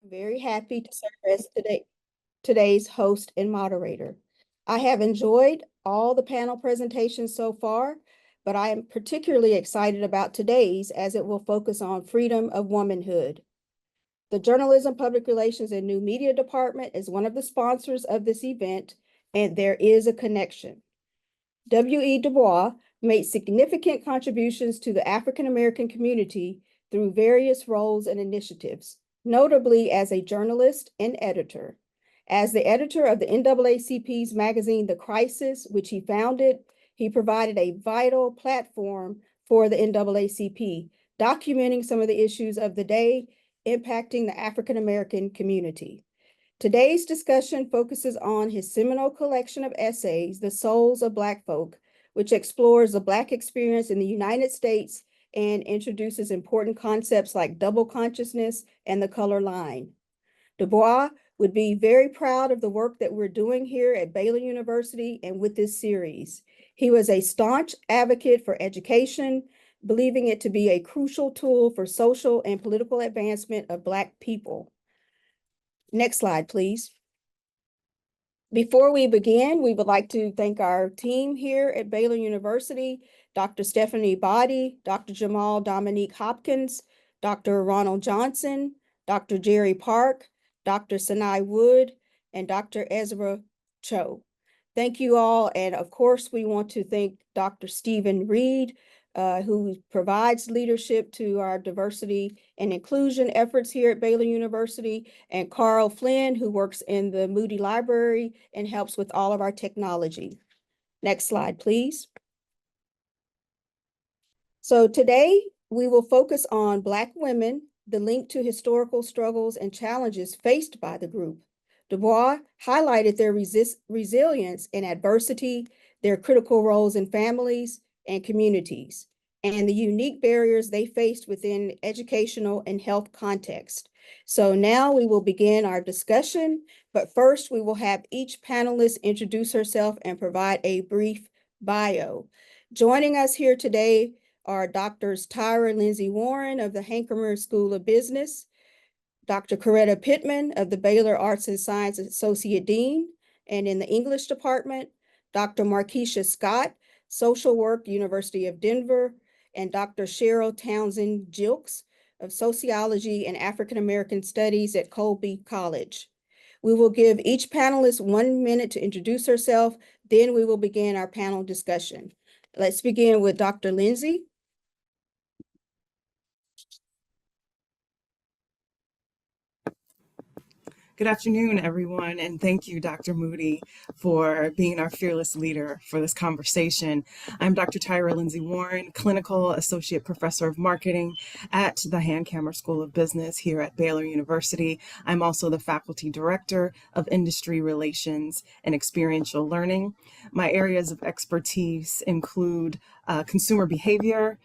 Very happy to serve as today's host and moderator. I have enjoyed all the panel presentations so far, but I am particularly excited about today's as it will focus on freedom of womanhood. The Journalism, Public Relations, and New Media Department is one of the sponsors of this event, and there is a connection. W.E. Dubois made significant contributions to the African American community through various roles and initiatives, notably as a journalist and editor. As the editor of the NAACP's magazine, The Crisis, which he founded, he provided a vital platform for the NAACP, documenting some of the issues of the day impacting the African American community. Today's discussion focuses on his seminal collection of essays, The Souls of Black Folk, which explores the Black experience in the United States and introduces important concepts like double consciousness and the color line. Dubois would be very proud of the work that we're doing here at Baylor University and with this series. He was a staunch advocate for education, believing it to be a crucial tool for social and political advancement of Black people. Next slide, please. Before we begin, we would like to thank our team here at Baylor University, Dr. Stephanie Boddy, Dr. Jamal Dominique Hopkins, Dr. Ronald Johnson, Dr. Jerry Park, Dr. Sinai Wood, and Dr. Ezra Cho. Thank you all. And of course, we want to thank Dr. Stephen Reed, who provides leadership to our diversity and inclusion efforts here at Baylor University, and Carl Flynn, who works in the Moody Library and helps with all of our technology. Next slide, please. So today we will focus on Black women, the link to historical struggles and challenges faced by the group. Dubois highlighted their resilience in adversity, their critical roles in families and communities, and the unique barriers they faced within educational and health context. So now we will begin our discussion, but first we will have each panelist introduce herself and provide a brief bio. Joining us here today are Drs. Tyrha Lindsey-Warren of the Hankemer School of Business, Dr. Coretta Pittman of the Baylor Arts and Science Associate Dean, and in the English Department, Dr. Marquisha Scott, Social Work, University of Denver, and Dr. Cheryl Townsend Gilkes of Sociology and African American Studies at Colby College. We will give each panelist 1 minute to introduce herself, then we will begin our panel discussion. Let's begin with Dr. Lindsey. Good afternoon, everyone, and thank you, Dr. Moody, for being our fearless leader for this conversation. I'm Dr. Tyrha Lindsey-Warren, Clinical Associate Professor of Marketing at the Hankemer School of Business here at Baylor University. I'm also the Faculty Director of Industry Relations and Experiential Learning. My areas of expertise include consumer behavior,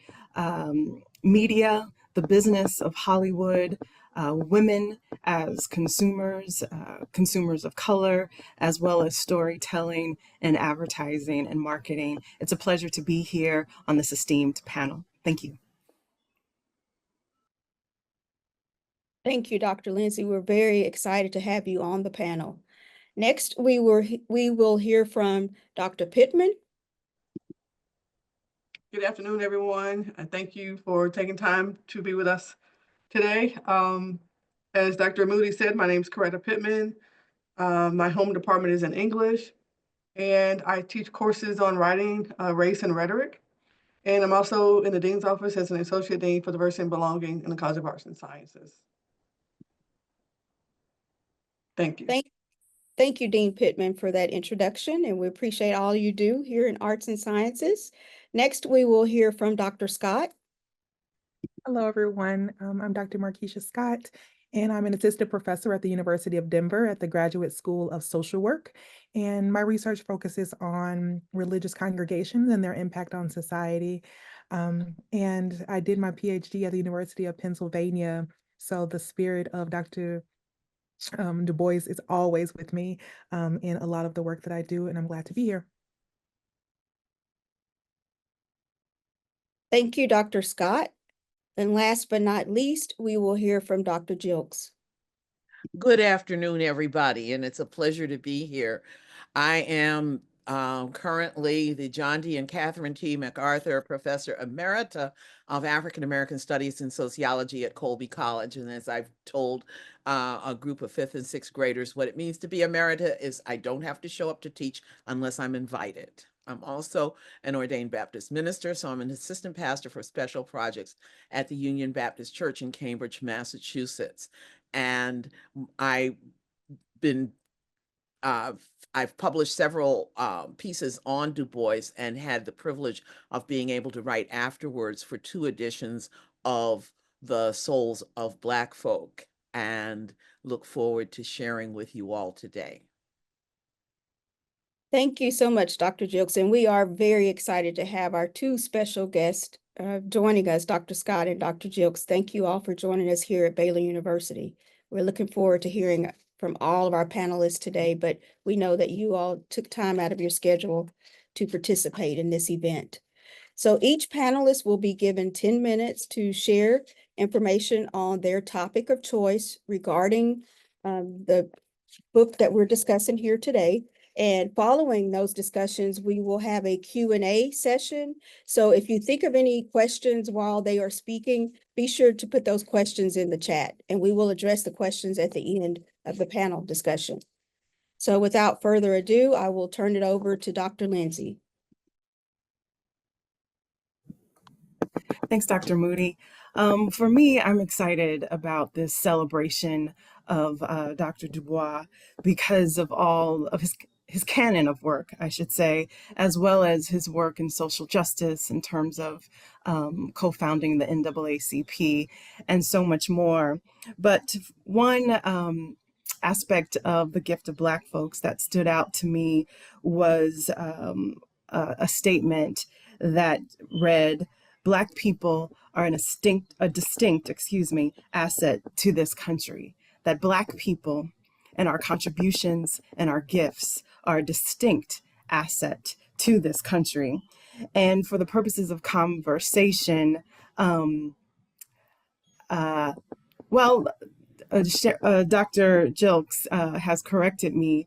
media, the business of Hollywood, women as consumers, consumers of color, as well as storytelling and advertising and marketing. It's a pleasure to be here on this esteemed panel. Thank you. Thank you, Dr. Lindsey. We're very excited to have you on the panel. Next, we will hear from Dr. Pittman. Good afternoon, everyone. Thank you for taking time to be with us today. As Dr. Moody said, my name is Coretta Pittman. My home department is in English, and I teach courses on writing, race, and rhetoric. And I'm also in the Dean's office as an Associate Dean for Diversity and Belonging in the College of Arts and Sciences. Thank you. Thank you, Dean Pittman, for that introduction, and we appreciate all you do here in Arts and Sciences. Next, we will hear from Dr. Scott. Hello, everyone. I'm Dr. Marquisha Scott, and I'm an assistant professor at the University of Denver at the Graduate School of Social Work. And my research focuses on religious congregations and their impact on society. And I did my PhD at the University of Pennsylvania. So the spirit of Dr. Dubois is always with me in a lot of the work that I do, and I'm glad to be here. Thank you, Dr. Scott. And last but not least, we will hear from Dr. Gilkes. Good afternoon, everybody, and it's a pleasure to be here. I am currently the John D. and Catherine T. MacArthur Professor Emerita of African American Studies and Sociology at Colby College. And as I've told a group of 5th and 6th graders, what it means to be Emerita is I don't have to show up to teach unless I'm invited. I'm also an ordained Baptist minister, so I'm an assistant pastor for special projects at the Union Baptist Church in Cambridge, Massachusetts. And I've been I've published several pieces on Dubois and had the privilege of being able to write afterwards for 2 editions of The Souls of Black Folk, and look forward to sharing with you all today. Thank you so much, Dr. Gilkes, and we are very excited to have our 2 special guests joining us, Dr. Scott and Dr. Gilkes. Thank you all for joining us here at Baylor University. We're looking forward to hearing from all of our panelists today, but we know that you all took time out of your schedule to participate in this event. So each panelist will be given 10 minutes to share information on their topic of choice regarding the book that we're discussing here today. And following those discussions, we will have a Q&A session. So if you think of any questions while they are speaking, be sure to put those questions in the chat, and we will address the questions at the end of the panel discussion. So without further ado, I will turn it over to Dr. Lindsey. Thanks, Dr. Moody. For me, I'm excited about this celebration of Dr. Dubois because of all of his canon of work, I should say, as well as his work in social justice in terms of co-founding the NAACP and so much more. But one aspect of the gift of Black folks that stood out to me was a statement that read, "Black people are a distinct asset to this country." That Black people and our contributions and our gifts are a distinct asset to this country. And for the purposes of conversation, Dr. Gilkes has corrected me.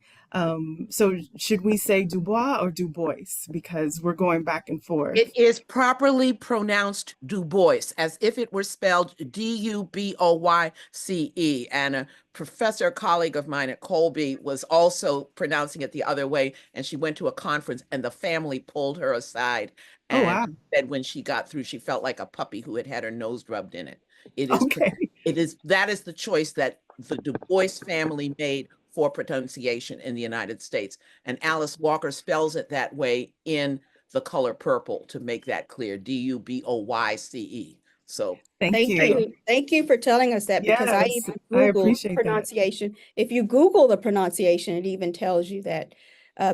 So should we say Dubois or Dubois? Because we're going back and forth. It is properly pronounced Dubois, as if it were spelled Duboyce. And a professor colleague of mine at Colby was also pronouncing it the other way, and she went to a conference and the family pulled her aside and said when she got through, she felt like a puppy who had her nose rubbed in it. That is the choice that the Dubois family made for pronunciation in the United States. And Alice Walker spells it that way in the color purple to make that clear, Duboyce. So thank you. Thank you for telling us that, because I even Googled pronunciation. That. If you Google the pronunciation, it even tells you that,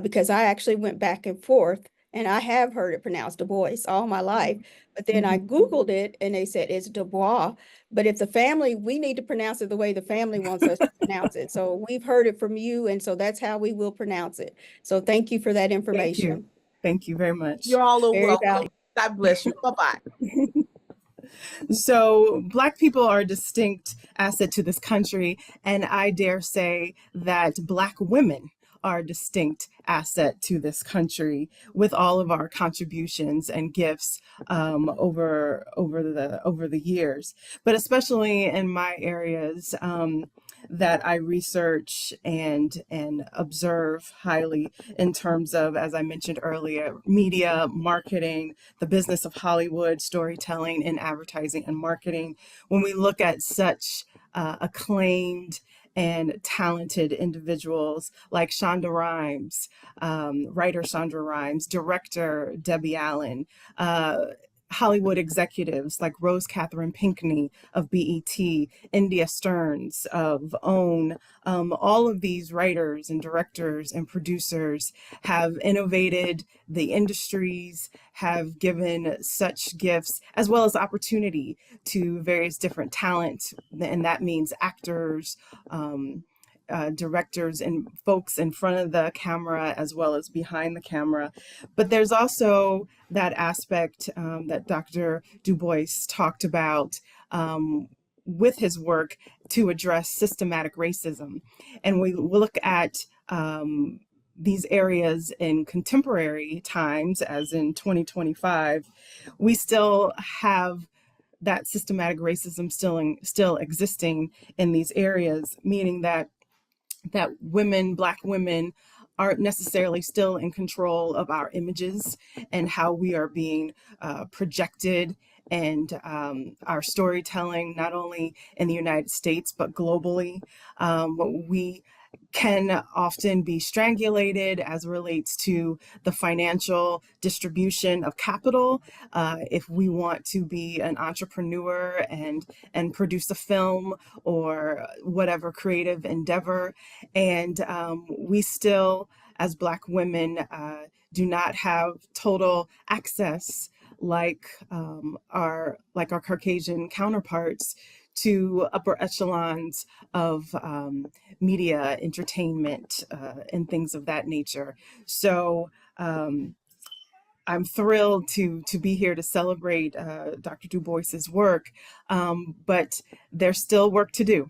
because I actually went back and forth, and I have heard it pronounced Dubois all my life. But then I Googled it and they said it's Dubois. But if the family, we need to pronounce it the way the family wants us to pronounce it. So we've heard it from you, and so that's how we will pronounce it. So thank you for that information. Thank you very much. You're all welcome. God bless you. Bye-bye. So Black people are a distinct asset to this country, and I dare say that Black women are a distinct asset to this country with all of our contributions and gifts over the years, but especially in my areas that I research and observe highly in terms of, as I mentioned earlier, media, marketing, the business of Hollywood, storytelling, and advertising and marketing. When we look at such acclaimed and talented individuals like Shonda Rhimes, writer Shonda Rhimes, director Debbie Allen, Hollywood executives like Rose Catherine Pinckney of BET, India Stearns of OWN, all of these writers and directors and producers have innovated the industries, have given such gifts as well as opportunity to various different talent, and that means actors, directors and folks in front of the camera as well as behind the camera. But there's also that aspect that Dr. Dubois talked about with his work to address systematic racism. And we look at these areas in contemporary times, as in 2025, we still have that systematic racism still existing in these areas, meaning that women, Black women, aren't necessarily still in control of our images and how we are being projected, and our storytelling, not only in the United States, but globally. We can often be strangulated as relates to the financial distribution of capital. If we want to be an entrepreneur and produce a film or whatever creative endeavor, and we still, as Black women, do not have total access like our Caucasian counterparts to upper echelons of media, entertainment, and things of that nature. So I'm thrilled to be here to celebrate Dr. Dubois's work, but there's still work to do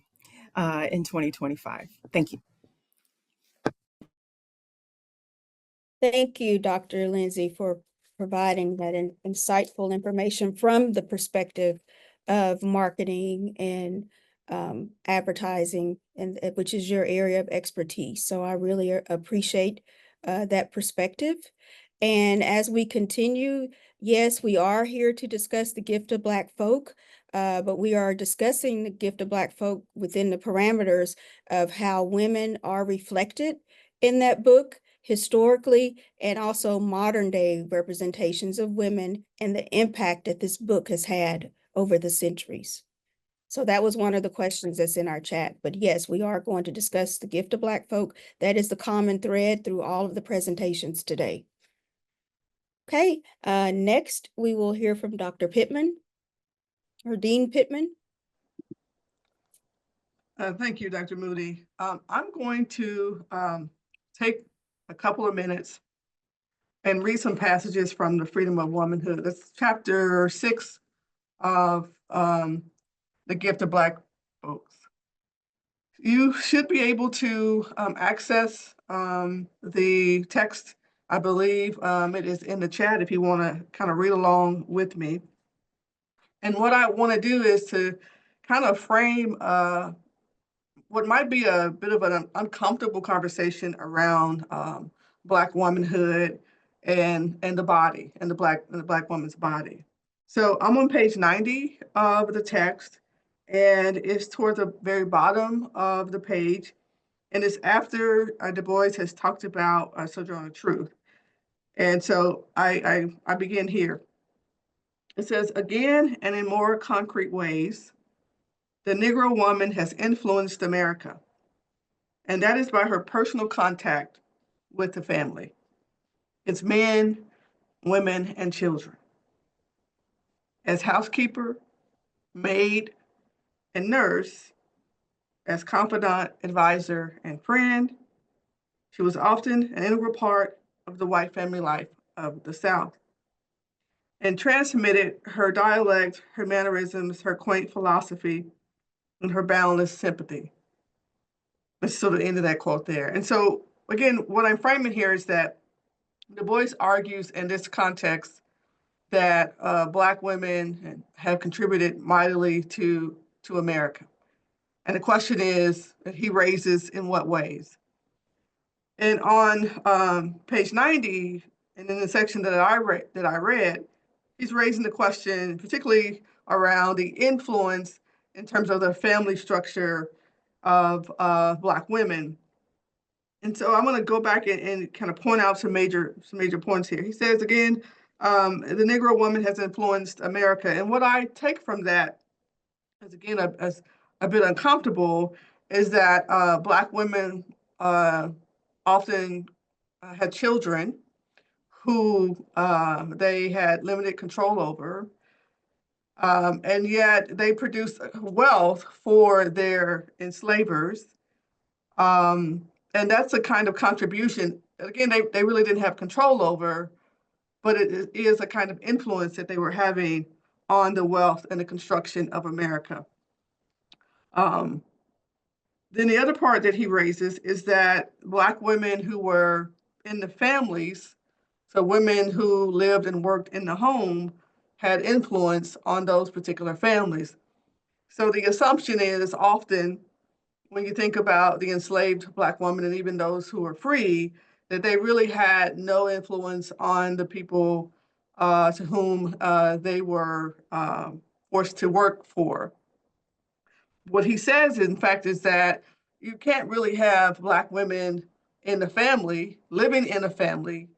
in 2025. Thank you. Thank you, Dr. Lindsey, for providing that insightful information from the perspective of marketing and advertising, and which is your area of expertise. So I really appreciate that perspective. And as we continue, yes, we are here to discuss the gift of Black folk, but we are discussing the gift of Black folk within the parameters of how women are reflected in that book historically, and also modern day representations of women and the impact that this book has had over the centuries. So that was one of the questions that's in our chat. But yes, we are going to discuss the gift of Black folk. That is the common thread through all of the presentations today. Okay, next we will hear from Dr. Pittman, or Dean Pittman. Thank you, Dr. Moody. I'm going to take a couple of minutes and read some passages from the Freedom of Womanhood. That's chapter 6 of the gift of Black folks. You should be able to access the text. I believe it is in the chat if you want to kind of read along with me. And what I want to do is to kind of frame what might be a bit of an uncomfortable conversation around Black womanhood and the body, and the Black woman's body. So I'm on page 90 of the text, and it's toward the very bottom of the page, and it's after Du Bois has talked about Sojourner Truth. And so I begin here. It says, again, and in more concrete ways, the Negro woman has influenced America, and that is by her personal contact with the family. It's men, women, and children. As housekeeper, maid, and nurse, as confidant, advisor, and friend, she was often an integral part of the white family life of the South, and transmitted her dialect, her mannerisms, her quaint philosophy, and her boundless sympathy. Let's sort of end of that quote there. And so, again, what I'm framing here is that Du Bois argues in this context that Black women have contributed mightily to America. And the question is, that he raises, in what ways? And on page 90, and in the section that I read, he's raising the question, particularly around the influence in terms of the family structure of Black women. And so I'm going to go back and kind of point out some major points here. He says, again, the Negro woman has influenced America. And what I take from that, as again, as a bit uncomfortable, is that Black women often had children who they had limited control over, and yet they produced wealth for their enslavers. And that's a kind of contribution, again, they really didn't have control over, but it is a kind of influence that they were having on the wealth and the construction of America. Then the other part that he raises is that Black women who were in the families, so women who lived and worked in the home, had influence on those particular families. So the assumption is often when you think about the enslaved Black woman and even those who were free, that they really had no influence on the people to whom they were forced to work for. What he says, in fact, is that you can't really have Black women in the family, living in a family,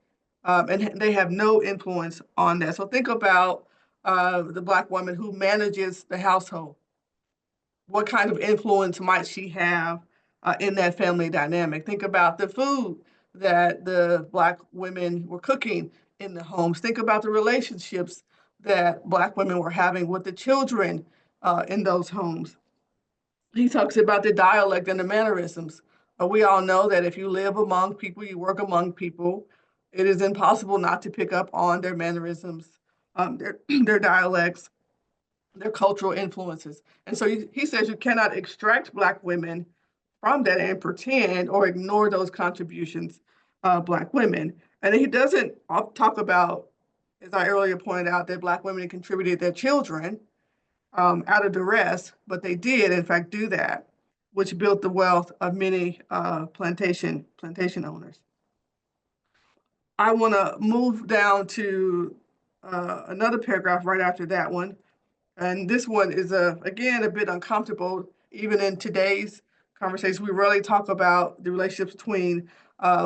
and they have no influence on that. So think about the Black woman who manages the household. What kind of influence might she have in that family dynamic? Think about the food that the Black women were cooking in the homes. Think about the relationships that Black women were having with the children in those homes. He talks about the dialect and the mannerisms. We all know that if you live among people, you work among people, it is impossible not to pick up on their mannerisms, their dialects, their cultural influences. And so he says you cannot extract Black women from that and pretend or ignore those contributions of Black women. And he doesn't talk about, as I earlier pointed out, that Black women contributed their children out of duress, but they did, in fact, do that, which built the wealth of many plantation owners. I want to move down to another paragraph right after that one. And this one is, again, a bit uncomfortable. Even in today's conversation, we rarely talk about the relationships between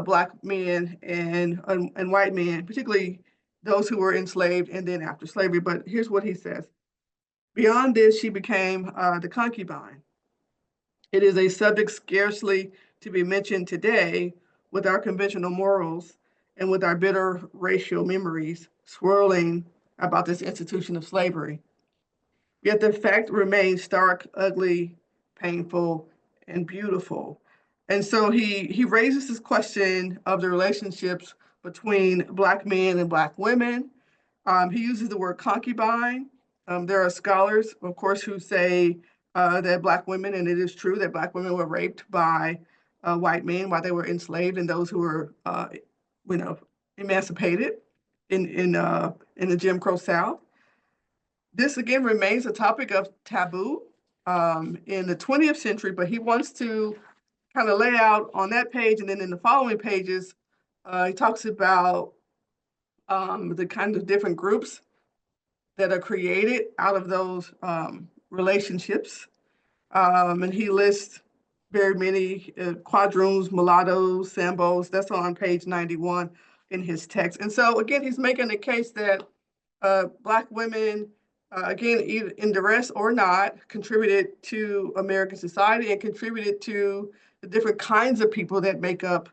Black men and white men, particularly those who were enslaved and then after slavery. But here's what he says. Beyond this, she became the concubine. It is a subject scarcely to be mentioned today with our conventional morals and with our bitter racial memories swirling about this institution of slavery. Yet the fact remains stark, ugly, painful, and beautiful. And so he raises this question of the relationships between Black men and Black women. He uses the word concubine. There are scholars, of course, who say that Black women, and it is true that Black women were raped by white men while they were enslaved, and those who were, emancipated in the Jim Crow South. This again remains a topic of taboo in the 20th century, but he wants to kind of lay out on that page, and then in the following pages, he talks about the kind of different groups that are created out of those relationships. And he lists very many quadroons, mulattoes, sambos. That's on page 91 in his text. And so again, he's making the case that Black women, again, either in duress or not, contributed to American society and contributed to the different kinds of people that make up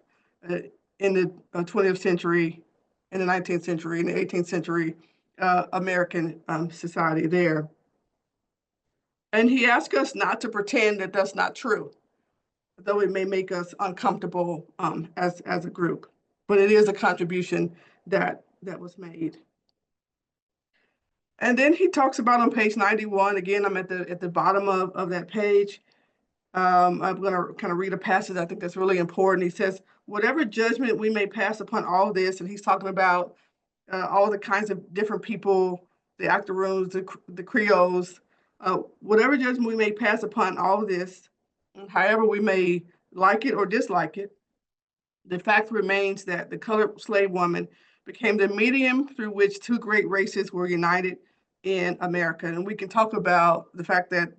in the 20th century, in the 19th century, in the 18th century American society there. And he asked us not to pretend that that's not true, though it may make us uncomfortable as a group. But it is a contribution that was made. And then he talks about on page 91, again, I'm at the bottom of that page. I'm going to kind of read a passage I think that's really important. He says, whatever judgment we may pass upon all this, and he's talking about all the kinds of different people, the octoroons, the Creoles, whatever judgment we may pass upon all of this, however we may like it or dislike it, the fact remains that the colored slave woman became the medium through which two great races were united in America. And we can talk about the fact that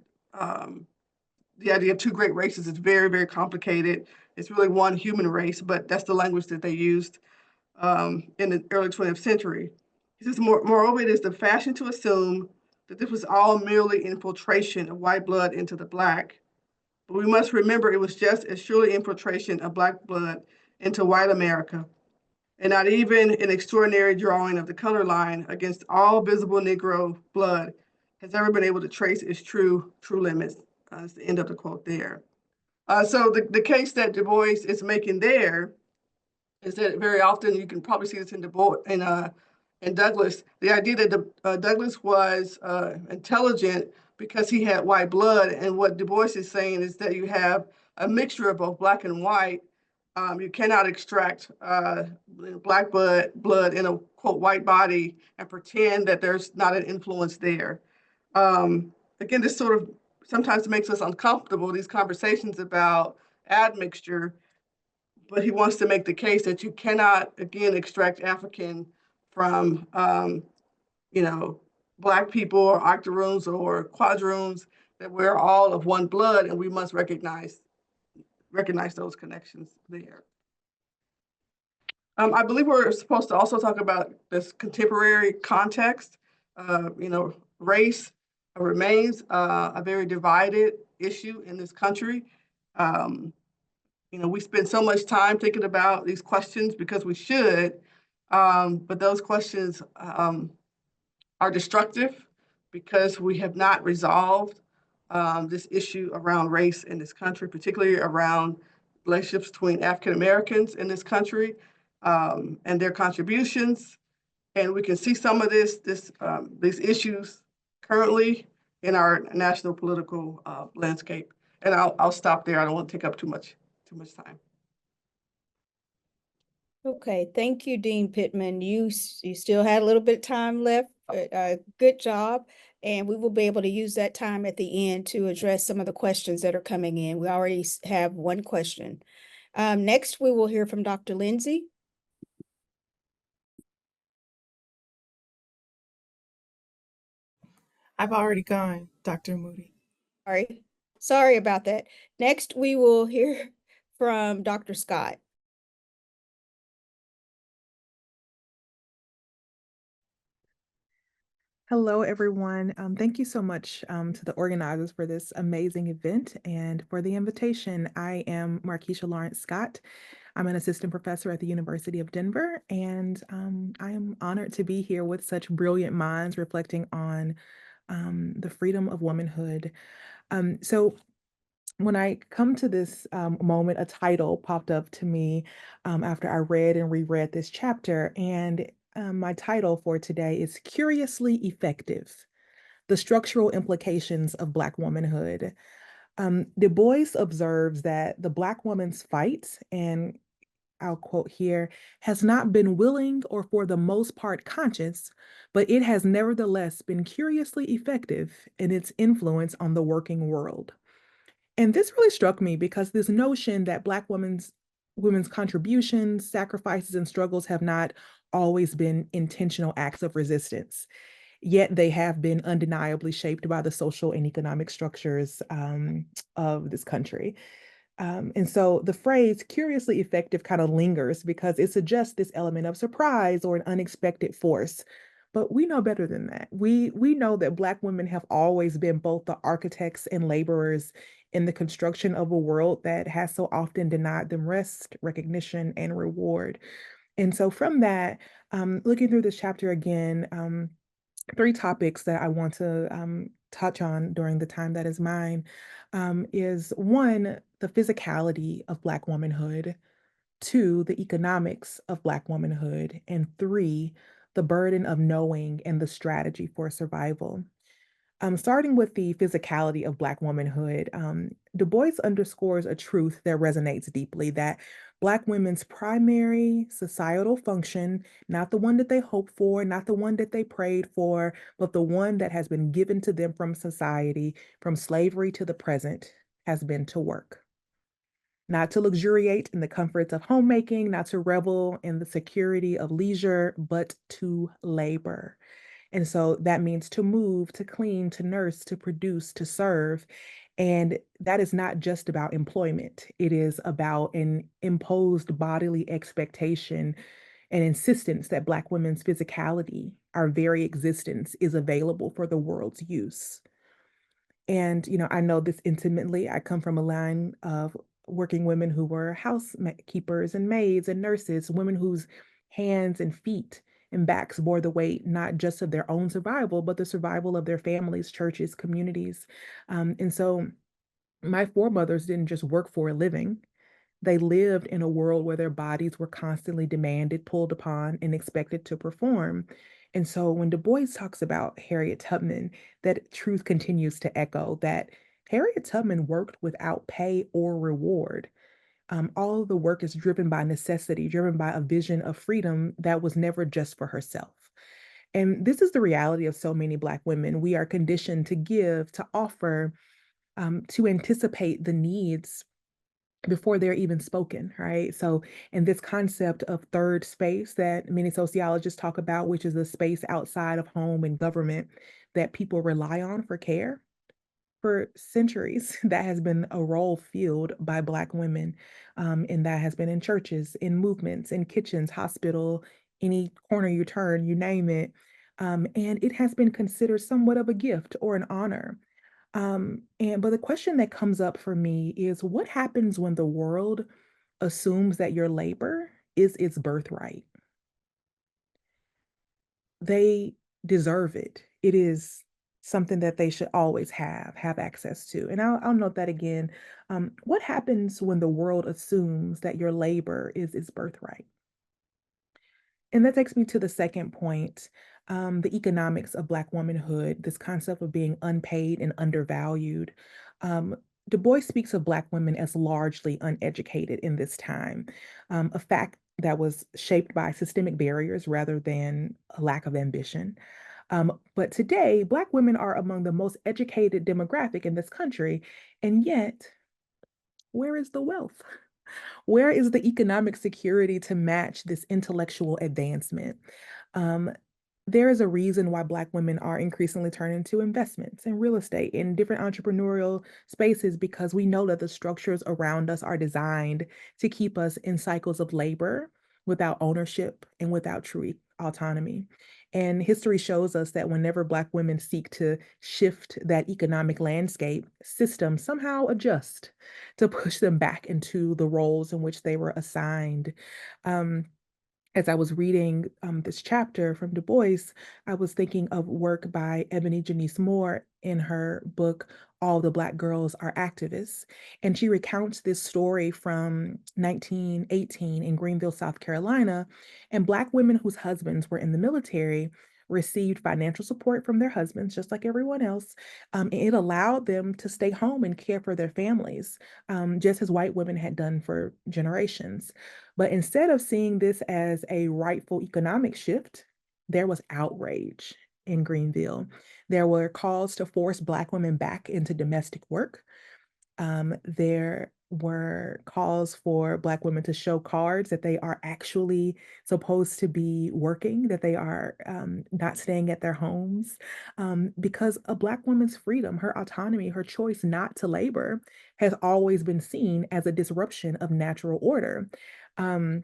the idea of two great races is very, very complicated. It's really one human race, but that's the language that they used in the early 20th century. He says, moreover, it is the fashion to assume that this was all merely infiltration of white blood into the Black. But we must remember it was just as surely infiltration of Black blood into white America, and not even an extraordinary drawing of the color line against all visible Negro blood has ever been able to trace its true limits. That's the end of the quote there. So the case that Du Bois is making there is that very often, you can probably see this in Dubois and Douglas, the idea that Douglas was intelligent because he had white blood, and what Du Bois is saying is that you have a mixture of both black and white. You cannot extract black blood in a quote white body and pretend that there's not an influence there. Again, this sort of sometimes makes us uncomfortable, these conversations about admixture, but he wants to make the case that you cannot, again, extract African from, Black people or octoroons or quadroons, that we're all of one blood, and we must recognize those connections there. I believe we're supposed to also talk about this contemporary context. Race remains a very divided issue in this country. We spend so much time thinking about these questions because we should, but those questions are destructive because we have not resolved this issue around race in this country, particularly around relationships between African Americans in this country and their contributions. And we can see some of these issues currently in our national political landscape. And I'll stop there. I don't want to take up too much time. Okay, thank you, Dean Pittman. You still had a little bit of time left. Good job. And we will be able to use that time at the end to address some of the questions that are coming in. We already have one question. Next, we will hear from Dr. Lindsey. I've already gone, Dr. Moody. Sorry about that. Next, we will hear from Dr. Scott. Hello, everyone. Thank you so much to the organizers for this amazing event and for the invitation. I am Marquisha Lawrence Scott. I'm an assistant professor at the University of Denver, and I am honored to be here with such brilliant minds reflecting on the freedom of womanhood. So when I come to this moment, a title popped up to me after I read and reread this chapter, and my title for today is Curiously Effective: The Structural Implications of Black Womanhood. Dubois observes that the Black woman's fight, and I'll quote here, has not been willing or for the most part conscious, but it has nevertheless been curiously effective in its influence on the working world. And this really struck me because this notion that Black women's contributions, sacrifices, and struggles have not always been intentional acts of resistance, yet they have been undeniably shaped by the social and economic structures of this country. And so the phrase curiously effective kind of lingers because it suggests this element of surprise or an unexpected force. But we know better than that. We know that Black women have always been both the architects and laborers in the construction of a world that has so often denied them rest, recognition, and reward. And so from that, looking through this chapter again, three topics that I want to touch on during the time that is mine is one, the physicality of Black womanhood; two, the economics of Black womanhood; and three, the burden of knowing and the strategy for survival. Starting with the physicality of Black womanhood, Du Bois underscores a truth that resonates deeply, that Black women's primary societal function, not the one that they hoped for, not the one that they prayed for, but the one that has been given to them from society, from slavery to the present, has been to work. Not to luxuriate in the comforts of homemaking, not to revel in the security of leisure, but to labor. And so that means to move, to clean, to nurse, to produce, to serve. And that is not just about employment. It is about an imposed bodily expectation and insistence that Black women's physicality, our very existence, is available for the world's use. And, I know this intimately. I come from a line of working women who were housekeepers and maids and nurses, women whose hands and feet and backs bore the weight, not just of their own survival, but the survival of their families, churches, communities. And so my foremothers didn't just work for a living. They lived in a world where their bodies were constantly demanded, pulled upon, and expected to perform. And so when Du Bois talks about Harriet Tubman, that truth continues to echo, that Harriet Tubman worked without pay or reward. All of the work is driven by necessity, driven by a vision of freedom that was never just for herself. And this is the reality of so many Black women. We are conditioned to give, to offer, to anticipate the needs before they're even spoken, right? So, in this concept of third space that many sociologists talk about, which is the space outside of home and government that people rely on for care, for centuries, that has been a role filled by Black women, and that has been in churches, in movements, in kitchens, hospital, any corner you turn, you name it. And it has been considered somewhat of a gift or an honor. But the question that comes up for me is what happens when the world assumes that your labor is its birthright? They deserve it. It is something that they should always have access to. And I'll note that again. What happens when the world assumes that your labor is its birthright? And that takes me to the second point, the economics of Black womanhood, this concept of being unpaid and undervalued. Um, Du Bois speaks of Black women as largely uneducated in this time, a fact that was shaped by systemic barriers rather than a lack of ambition. But today, Black women are among the most educated demographic in this country, and yet, where is the wealth? Where is the economic security to match this intellectual advancement? Um, there is a reason why Black women are increasingly turning to investments and real estate in different entrepreneurial spaces because we know that the structures around us are designed to keep us in cycles of labor without ownership and without true autonomy. And history shows us that whenever Black women seek to shift that economic landscape, systems somehow adjust to push them back into the roles in which they were assigned. Um, as I was reading this chapter from Du Bois, I was thinking of work by Ebony Janice Moore in her book, All the Black Girls Are Activists. And she recounts this story from 1918 in Greenville, South Carolina. And Black women whose husbands were in the military received financial support from their husbands, just like everyone else. And it allowed them to stay home and care for their families, just as white women had done for generations. But instead of seeing this as a rightful economic shift, there was outrage in Greenville. There were calls to force Black women back into domestic work. There were calls for Black women to show cards that they are actually supposed to be working, that they are not staying at their homes, because a Black woman's freedom, her autonomy, her choice not to labor has always been seen as a disruption of natural order. Um,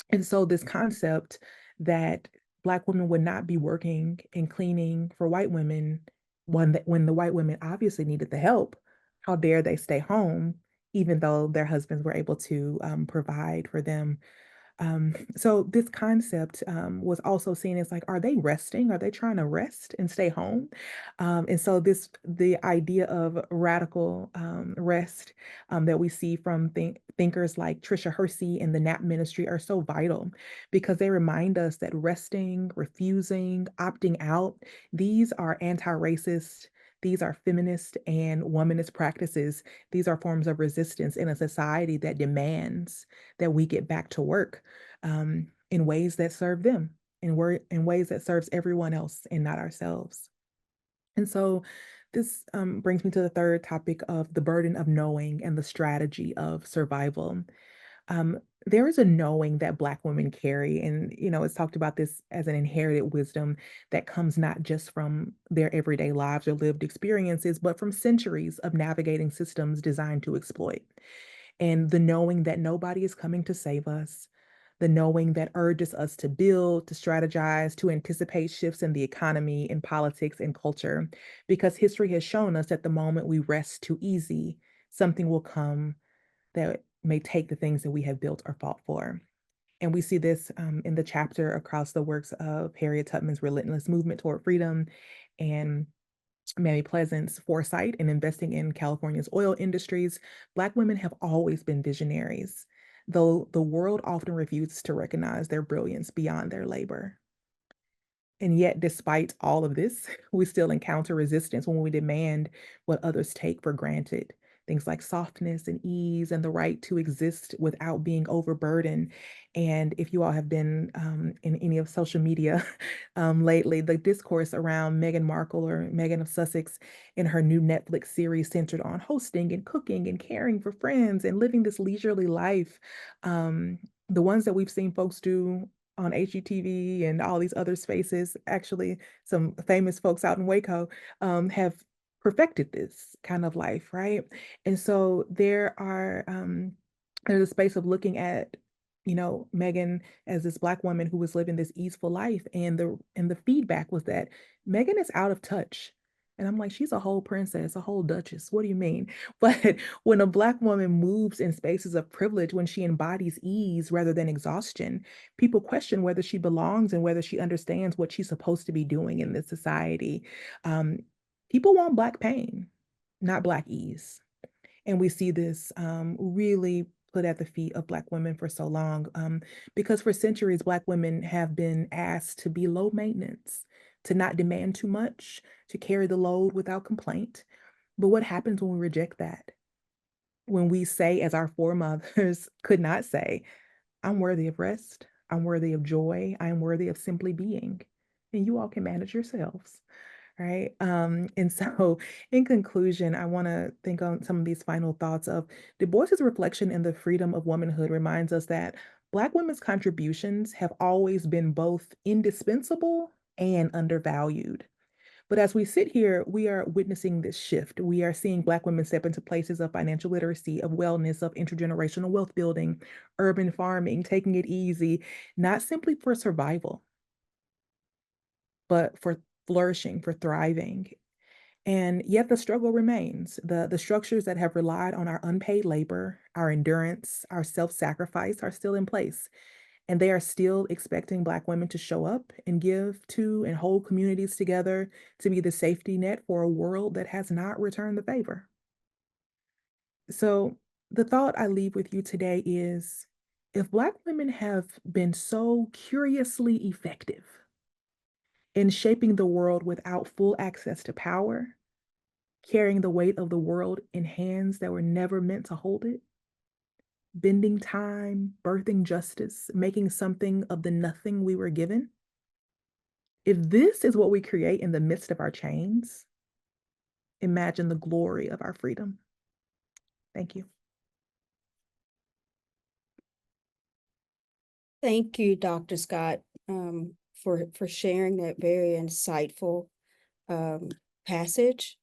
and so this concept that Black women would not be working and cleaning for white women when the white women obviously needed the help, how dare they stay home, even though their husbands were able to provide for them. So this concept was also seen as like, are they resting? Are they trying to rest and stay home? And so the idea of radical rest that we see from thinkers like Tricia Hersey and the NAP ministry are so vital because they remind us that resting, refusing, opting out, these are anti-racist. These are feminist and womanist practices. These are forms of resistance in a society that demands that we get back to work in ways that serve them, in ways that serves everyone else and not ourselves. And so this brings me to the third topic of the burden of knowing and the strategy of survival. Um, there is a knowing that Black women carry, and it's talked about this as an inherited wisdom that comes not just from their everyday lives or lived experiences, but from centuries of navigating systems designed to exploit. And the knowing that nobody is coming to save us, the knowing that urges us to build, to strategize, to anticipate shifts in the economy, in politics, and culture, because history has shown us that the moment we rest too easy, something will come that may take the things that we have built or fought for. And we see this in the chapter across the works of Harriet Tubman's relentless movement toward freedom and Mamie Pleasant's foresight in investing in California's oil industries. Black women have always been visionaries, though the world often refuses to recognize their brilliance beyond their labor. And yet, despite all of this, we still encounter resistance when we demand what others take for granted. Things like softness and ease and the right to exist without being overburdened. And if you all have been in any of social media lately, the discourse around Meghan Markle or Meghan of Sussex in her new Netflix series centered on hosting and cooking and caring for friends and living this leisurely life. Um, the ones that we've seen folks do on HGTV and all these other spaces, actually some famous folks out in Waco, have perfected this kind of life, right? And so there's a space of looking at, Megan as this Black woman who was living this easeful life, and the feedback was that Megan is out of touch. And I'm like, she's a whole princess, a whole duchess. What do you mean? But when a Black woman moves in spaces of privilege, when she embodies ease rather than exhaustion, people question whether she belongs and whether she understands what she's supposed to be doing in this society. Um, People want Black pain, not Black ease. And we see this really put at the feet of Black women for so long, because for centuries, Black women have been asked to be low maintenance, to not demand too much, to carry the load without complaint. But what happens when we reject that? When we say, as our foremothers could not say, I'm worthy of rest, I'm worthy of joy, I am worthy of simply being, and you all can manage yourselves. Right. And so in conclusion, I want to think on some of these final thoughts of Du Bois's reflection in the freedom of womanhood reminds us that Black women's contributions have always been both indispensable and undervalued. But as we sit here, we are witnessing this shift. We are seeing Black women step into places of financial literacy, of wellness, of intergenerational wealth building, urban farming, taking it easy, not simply for survival, but for flourishing, for thriving. And yet the struggle remains. The structures that have relied on our unpaid labor, our endurance, our self-sacrifice are still in place. And they are still expecting Black women to show up and give to and hold communities together to be the safety net for a world that has not returned the favor. So the thought I leave with you today is, if Black women have been so curiously effective in shaping the world without full access to power, carrying the weight of the world in hands that were never meant to hold it, bending time, birthing justice, making something of the nothing we were given. If this is what we create in the midst of our chains, imagine the glory of our freedom. Thank you. Thank you, Dr. Scott, for sharing that very insightful passage.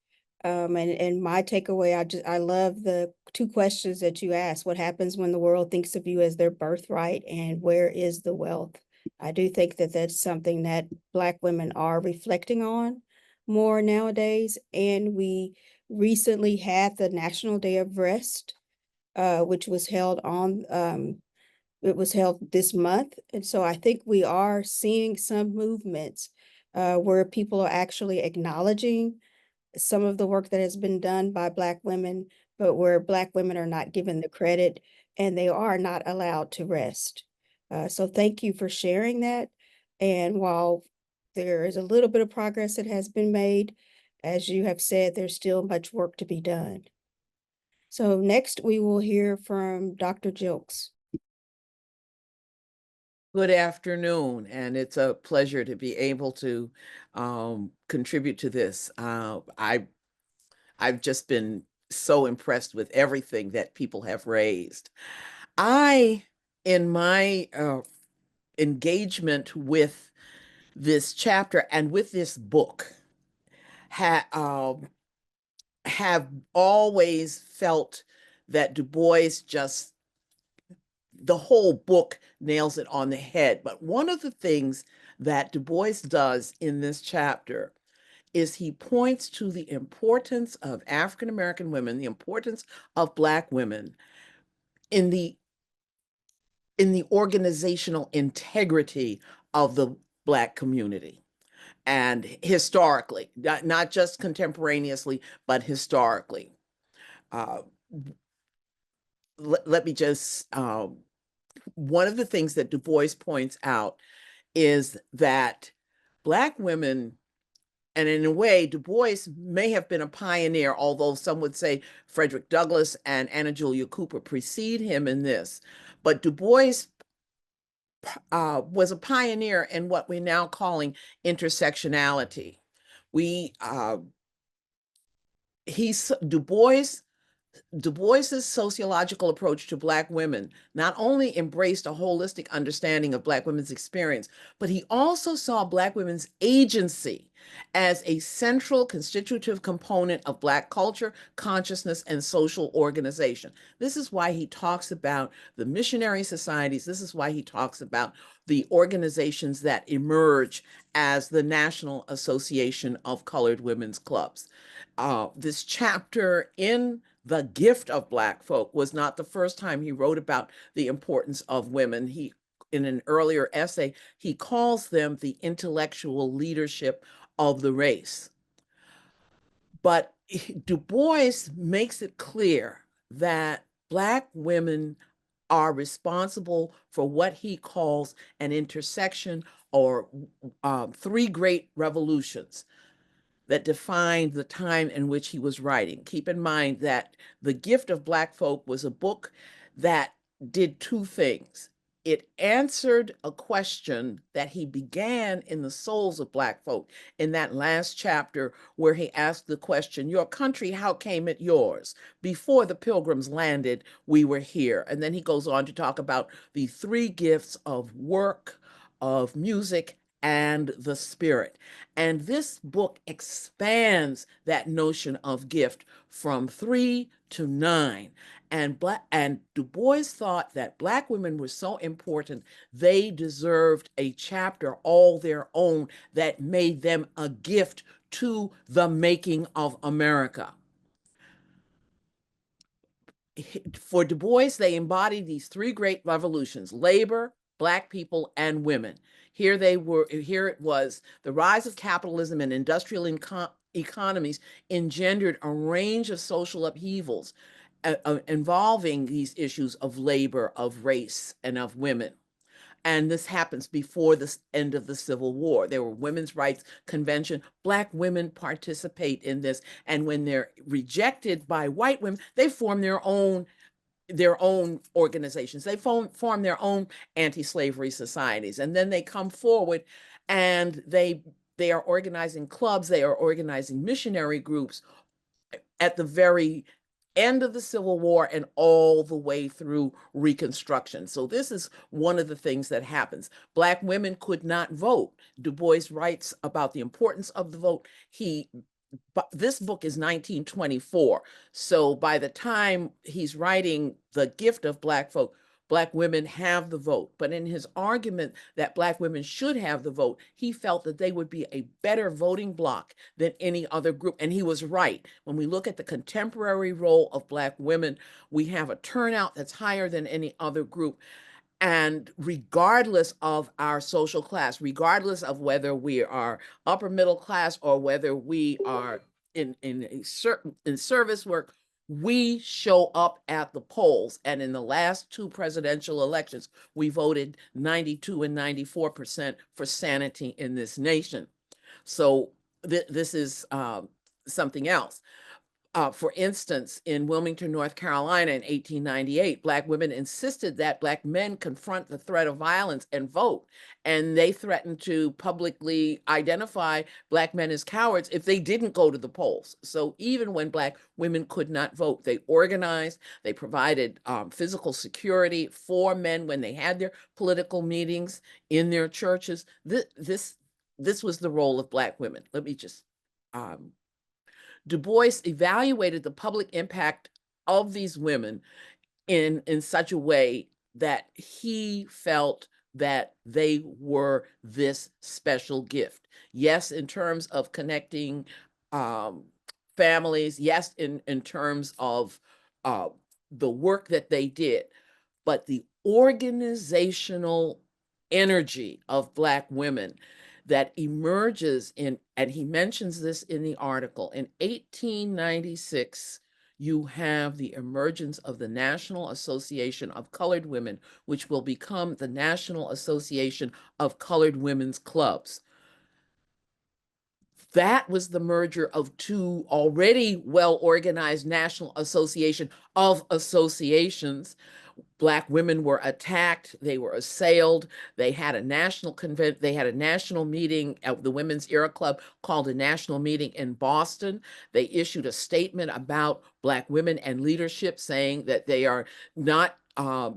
And my takeaway, I love the two questions that you asked. What happens when the world thinks of you as their birthright, and where is the wealth? I do think that that's something that Black women are reflecting on more nowadays. And we recently had the National Day of Rest, which was held on it was held this month. And so I think we are seeing some movements where people are actually acknowledging some of the work that has been done by Black women, but where Black women are not given the credit and they are not allowed to rest. So thank you for sharing that. And while there is a little bit of progress that has been made, as you have said, there's still much work to be done. So next we will hear from Dr. Gilkes. Good afternoon, and it's a pleasure to be able to contribute to this. I've just been so impressed with everything that people have raised. In my engagement with this chapter and with this book, have always felt that Du Bois just, the whole book nails it on the head. But one of the things that Du Bois does in this chapter is he points to the importance of African American women, the importance of Black women in the organizational integrity of the Black community. And historically, not just contemporaneously, but historically. Let me just, one of the things that Du Bois points out is that Black women, and in a way, Du Bois may have been a pioneer, although some would say Frederick Douglass and Anna Julia Cooper precede him in this. But Du Bois was a pioneer in what we're now calling intersectionality. Du Bois's sociological approach to Black women not only embraced a holistic understanding of Black women's experience, but he also saw Black women's agency as a central constitutive component of Black culture, consciousness, and social organization. This is why he talks about the missionary societies. This is why he talks about the organizations that emerge as the National Association of Colored Women's Clubs. This chapter in The Gift of Black Folk was not the first time he wrote about the importance of women. In an earlier essay, he calls them the intellectual leadership of the race. But Du Bois makes it clear that Black women are responsible for what he calls an intersection or three great revolutions that defined the time in which he was writing. Keep in mind that The Gift of Black Folk was a book that did two things. It answered a question that he began in the souls of Black folk in that last chapter where he asked the question, your country, how came it yours? Before the Pilgrims landed, we were here. And then he goes on to talk about the three gifts of work, of music, and the spirit. And this book expands that notion of gift from 3 to 9. And Du Bois thought that Black women were so important, they deserved a chapter all their own that made them a gift to the making of America. For Du Bois, they embodied these three great revolutions: labor, Black people, and women. Here it was, the rise of capitalism and industrial economies engendered a range of social upheavals involving these issues of labor, of race, and of women. And this happens before the end of the Civil War. There were women's rights convention. Black women participate in this. And when they're rejected by white women, they form their own organizations. They form their own anti-slavery societies. And then they come forward and they are organizing clubs, they are organizing missionary groups at the very end of the Civil War and all the way through Reconstruction. So this is one of the things that happens. Black women could not vote. Du Bois writes about the importance of the vote. This book is 1924. So by the time he's writing The Gift of Black Folk, Black women have the vote. But in his argument that Black women should have the vote, he felt that they would be a better voting bloc than any other group. And he was right. When we look at the contemporary role of Black women, we have a turnout that's higher than any other group. And regardless of our social class, regardless of whether we are upper middle class or whether we are in service work, we show up at the polls. And in the last two presidential elections, we voted 92 and 94% for sanity in this nation. So this is something else. For instance, in Wilmington, North Carolina in 1898, Black women insisted that Black men confront the threat of violence and vote. And they threatened to publicly identify Black men as cowards if they didn't go to the polls. So even when Black women could not vote, they organized, they provided physical security for men when they had their political meetings in their churches. This was the role of Black women. Let me just Du Bois evaluated the public impact of these women in such a way that he felt that they were this special gift. Yes, in terms of connecting families, yes, in terms of the work that they did, but the organizational energy of Black women that emerges in, and he mentions this in the article, in 1896, you have the emergence of the National Association of Colored Women, which will become the National Association of Colored Women's Clubs. That was the merger of two already well-organized national association of associations. Black women were attacked, they were assailed, they had a national convent, they had a national meeting at the Women's Era Club called a national meeting in Boston. They issued a statement about Black women and leadership saying that they are not,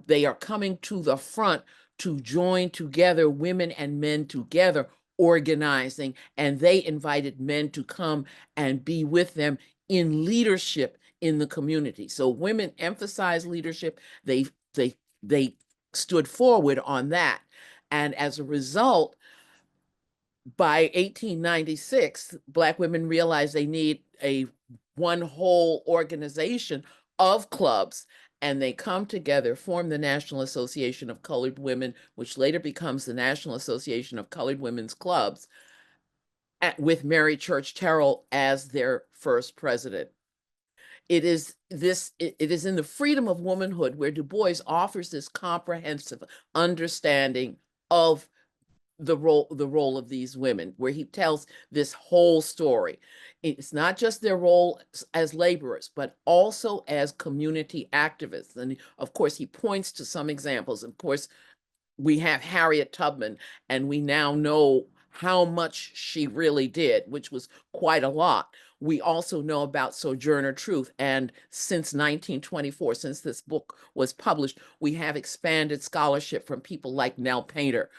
they are coming to the front to join together, women and men together, organizing, and they invited men to come and be with them in leadership in the community. So women emphasized leadership. They stood forward on that. And as a result, by 1896, Black women realized they need a one whole organization of clubs, and they come together, form the National Association of Colored Women, which later becomes the National Association of Colored Women's Clubs, with Mary Church Terrell as their first president. It is in the freedom of womanhood where Du Bois offers this comprehensive understanding of the role of these women, where he tells this whole story. It's not just their role as laborers, but also as community activists. And of course, he points to some examples. Of course, we have Harriet Tubman, and we now know how much she really did, which was quite a lot. We also know about Sojourner Truth, and since 1924, since this book was published, we have expanded scholarship from people like Nell Painter,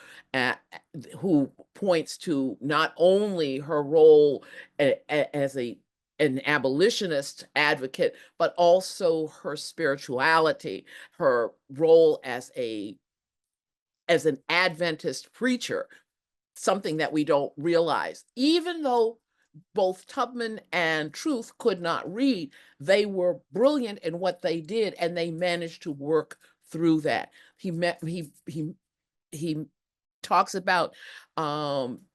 who points to not only her role as an abolitionist advocate, but also her spirituality, her role as an Adventist preacher, something that we don't realize. Even though both Tubman and Truth could not read, they were brilliant in what they did, and they managed to work through that. He talks about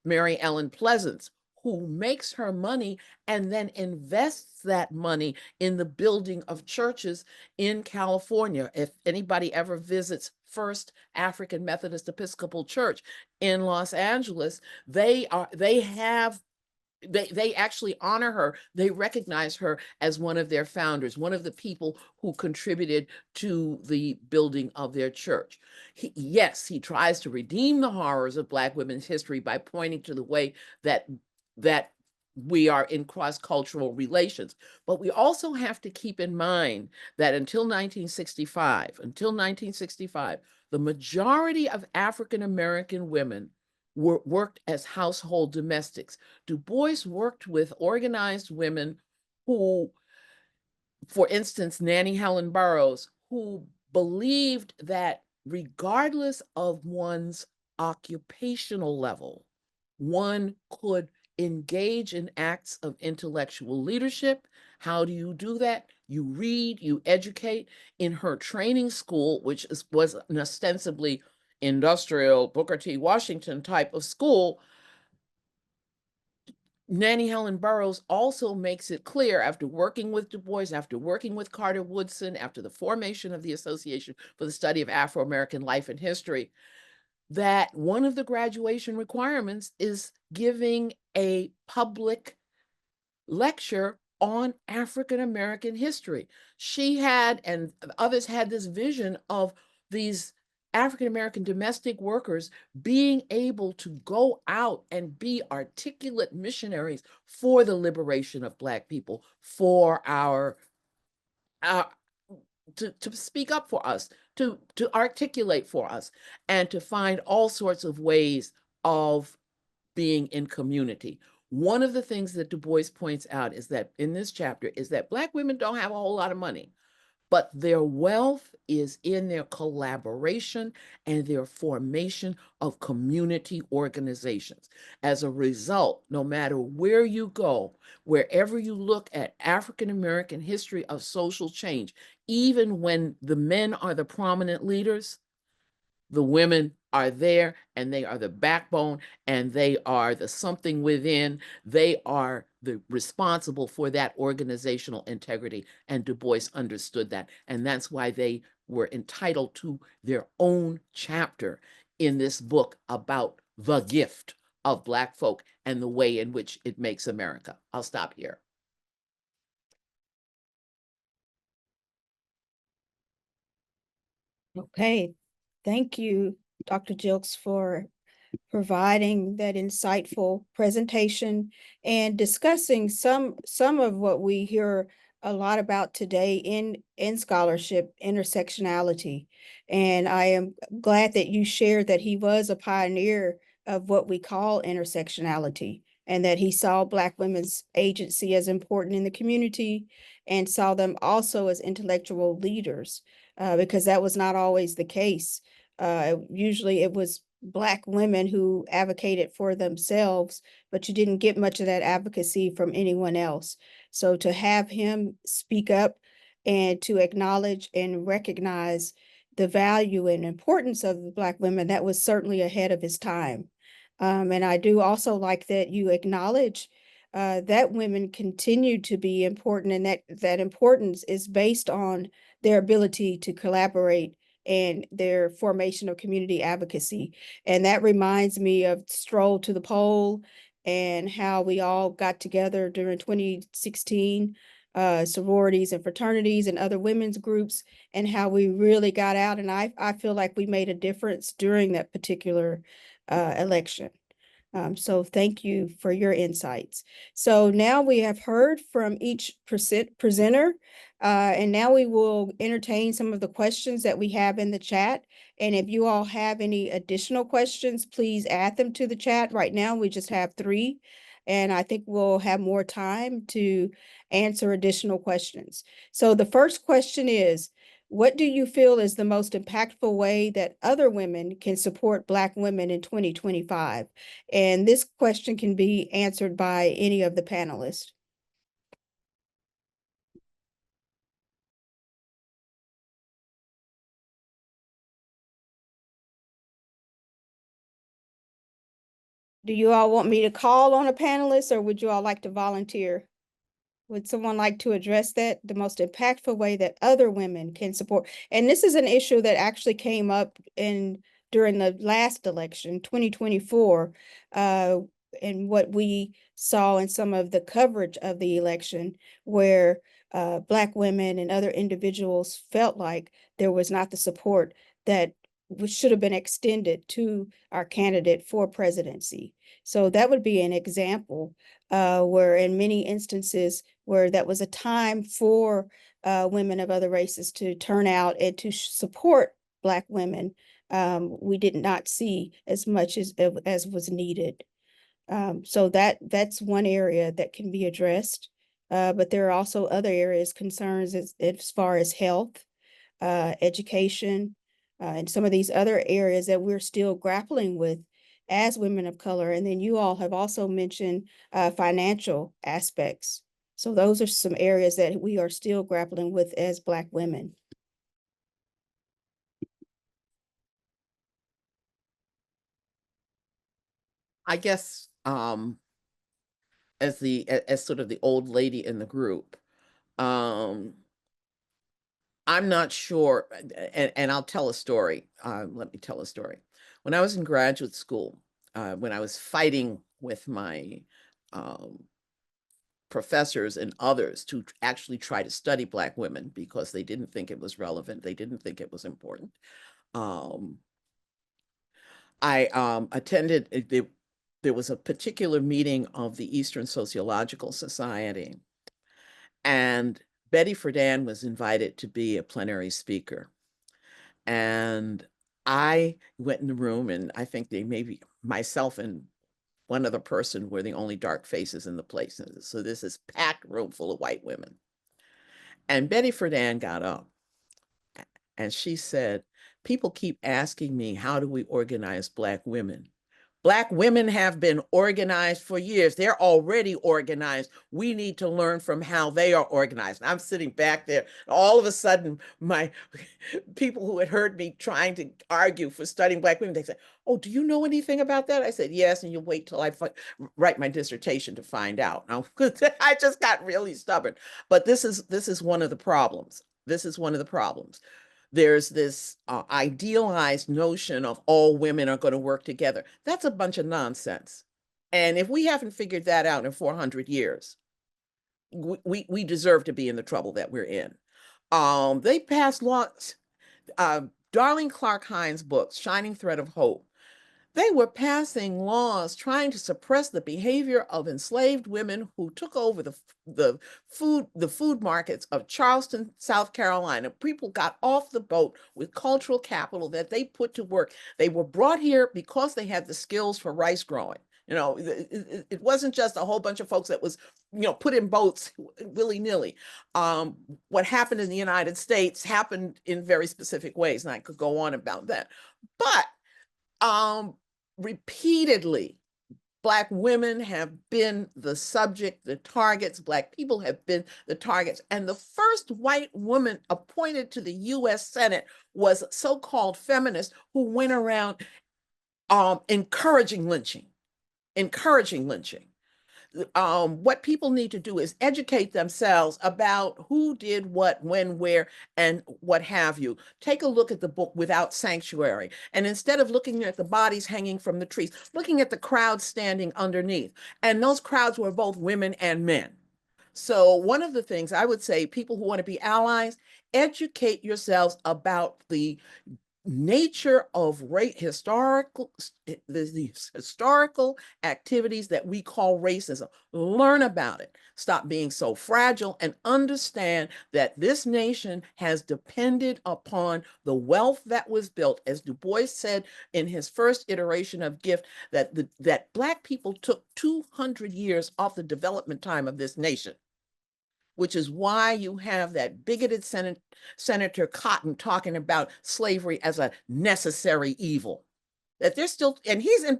Mary Ellen Pleasance, who makes her money and then invests that money in the building of churches in California. If anybody ever visits First African Methodist Episcopal Church in Los Angeles, they actually honor her. They recognize her as one of their founders, one of the people who contributed to the building of their church. Yes, he tries to redeem the horrors of Black women's history by pointing to the way that we are in cross-cultural relations. But we also have to keep in mind that until 1965, the majority of African-American women worked as household domestics. Du Bois worked with organized women who, for instance, Nannie Helen Burroughs, who believed that regardless of one's occupational level, one could engage in acts of intellectual leadership. How do you do that? You read, you educate. In her training school, which was an ostensibly industrial Booker T. Washington type of school, Nannie Helen Burroughs also makes it clear, after working with Du Bois, after working with Carter Woodson, after the formation of the Association for the Study of Afro-American Life and History, that one of the graduation requirements is giving a public lecture on African-American history. She had, and others had, this vision of these African-American domestic workers being able to go out and be articulate missionaries for the liberation of Black people, for to speak up for us, to articulate for us, and to find all sorts of ways of being in community. One of the things that Du Bois points out is that in this chapter is that Black women don't have a whole lot of money, but their wealth is in their collaboration and their formation of community organizations. As a result, no matter where you go, wherever you look at African-American history of social change, even when the men are the prominent leaders, the women are there, and they are the backbone, and they are the something within. They are the responsible for that organizational integrity, and Du Bois understood that, and that's why they were entitled to their own chapter in this book about the gift of Black folk and the way in which it makes America. I'll stop here. Okay, thank you, Dr. Gilkes, for providing that insightful presentation and discussing some of what we hear a lot about today in scholarship, intersectionality. And I am glad that you shared that he was a pioneer of what we call intersectionality, and that he saw Black women's agency as important in the community and saw them also as intellectual leaders, because that was not always the case. Usually it was Black women who advocated for themselves, but you didn't get much of that advocacy from anyone else. So to have him speak up and to acknowledge and recognize the value and importance of the Black women, that was certainly ahead of his time. And I do also like that you acknowledge that women continue to be important, and that importance is based on their ability to collaborate and their formation of community advocacy. And that reminds me of Stroll to the Poll and how we all got together during 2016, sororities and fraternities and other women's groups, and how we really got out. And I feel like we made a difference during that particular election. So thank you for your insights. So now we have heard from each presenter, and now we will entertain some of the questions that we have in the chat. And if you all have any additional questions, please add them to the chat. Right now, we just have 3, and I think we'll have more time to answer additional questions. So the first question is, what do you feel is the most impactful way that other women can support Black women in 2025? And this question can be answered by any of the panelists. Do you all want me to call on a panelist, or would you all like to volunteer? Would someone like to address that? The most impactful way that other women can support. And this is an issue that actually came up during the last election, 2024, and what we saw in some of the coverage of the election, where Black women and other individuals felt like there was not the support that should have been extended to our candidate for presidency. So that would be an example where in many instances where that was a time for women of other races to turn out and to support Black women, we did not see as much as was needed. So that's one area that can be addressed. But there are also other areas, concerns as far as health, education, and some of these other areas that we're still grappling with as women of color. And then you all have also mentioned financial aspects. So those are some areas that we are still grappling with as Black women. I guess as sort of the old lady in the group, I'm not sure, and I'll tell a story. Let me tell a story. When I was in graduate school, when I was fighting with my professors and others to actually try to study Black women because they didn't think it was relevant, they didn't think it was important. I attended, there was a particular meeting of the Eastern Sociological Society, and Betty Friedan was invited to be a plenary speaker. And I went in the room, and I think maybe myself and one other person were the only dark faces in the place. So this is packed room full of white women. And Betty Friedan got up and she said, people keep asking me, how do we organize Black women? Black women have been organized for years. They're already organized. We need to learn from how they are organized. And I'm sitting back there. All of a sudden, my people who had heard me trying to argue for studying Black women, they said, oh, do you know anything about that? I said, yes, and you'll wait till I write my dissertation to find out. Now, I just got really stubborn. But this is one of the problems. This is one of the problems. There's this idealized notion of all women are going to work together. That's a bunch of nonsense. And if we haven't figured that out in 400 years, we deserve to be in the trouble that we're in. They passed laws, Darlene Clark Hines' books, Shining Thread of Hope. They were passing laws trying to suppress the behavior of enslaved women who took over the food markets of Charleston, South Carolina. People got off the boat with cultural capital that they put to work. They were brought here because they had the skills for rice growing. You know, it wasn't just a whole bunch of folks that was, put in boats willy-nilly. What happened in the United States happened in very specific ways, and I could go on about that. But repeatedly, Black women have been the subject, the targets. Black people have been the targets. And the first white woman appointed to the U.S. Senate was a so-called feminist who went around encouraging lynching. What people need to do is educate themselves about who did what, when, where, and what have you. Take a look at the book Without Sanctuary. And instead of looking at the bodies hanging from the trees, looking at the crowds standing underneath. And those crowds were both women and men. So one of the things I would say, people who want to be allies, educate yourselves about the nature of the historical activities that we call racism. Learn about it. Stop being so fragile and understand that this nation has depended upon the wealth that was built. As Dubois said in his first iteration of Gift, that Black people took 200 years off the development time of this nation, which is why you have that bigoted Senator Cotton talking about slavery as a necessary evil. That they're still, and he's in,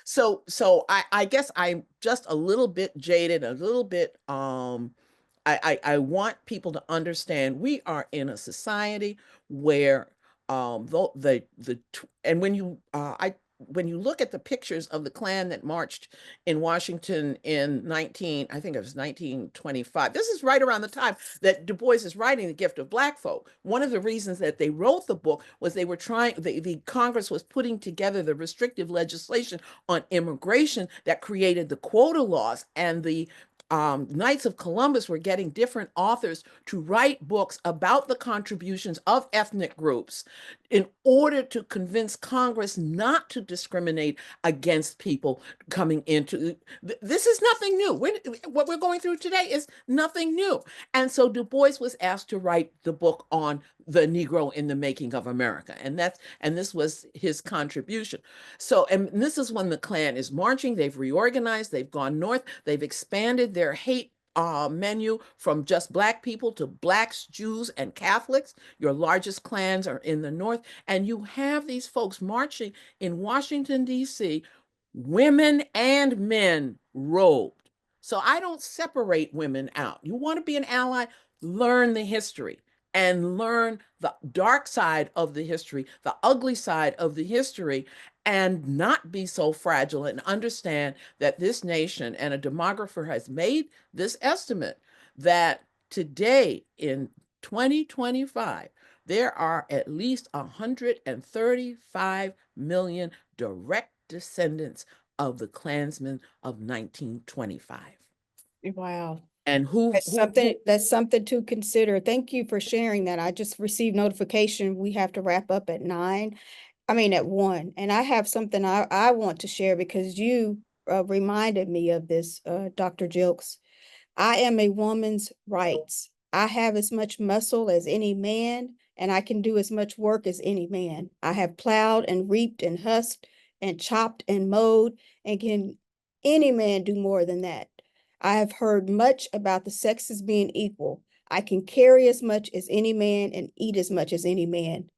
so I guess I'm just a little bit jaded, a little bit, I want people to understand we are in a society where and when you look at the pictures of the Klan that marched in Washington in I think it was 1925. This is right around the time that Du Bois is writing The Gift of Black Folk. One of the reasons that they wrote the book was they were the Congress was putting together the restrictive legislation on immigration that created the quota laws, and the Knights of Columbus were getting different authors to write books about the contributions of ethnic groups in order to convince Congress not to discriminate against people coming into. This is nothing new. What we're going through today is nothing new. And so Du Bois was asked to write the book on the Negro in the making of America. And this was his contribution. So, and this is when the Klan is marching. They've reorganized, they've gone north, they've expanded their hate menu from just Black people to Blacks, Jews, and Catholics. Your largest clans are in the north. And you have these folks marching in Washington, D.C., women and men robed. So I don't separate women out. You want to be an ally, learn the history and learn the dark side of the history, the ugly side of the history, and not be so fragile, and understand that this nation, and a demographer has made this estimate, that today in 2025, there are at least 135 million direct descendants of the Klansmen of 1925. Wow. And That's something to consider. Thank you for sharing that. I just received notification we have to wrap up at 1. And I have something I want to share because you reminded me of this, Dr. Gilkes. I am a woman's rights. I have as much muscle as any man, and I can do as much work as any man. I have plowed and reaped and husked and chopped and mowed, and can any man do more than that? I have heard much about the sexes being equal. I can carry as much as any man and eat as much as any man.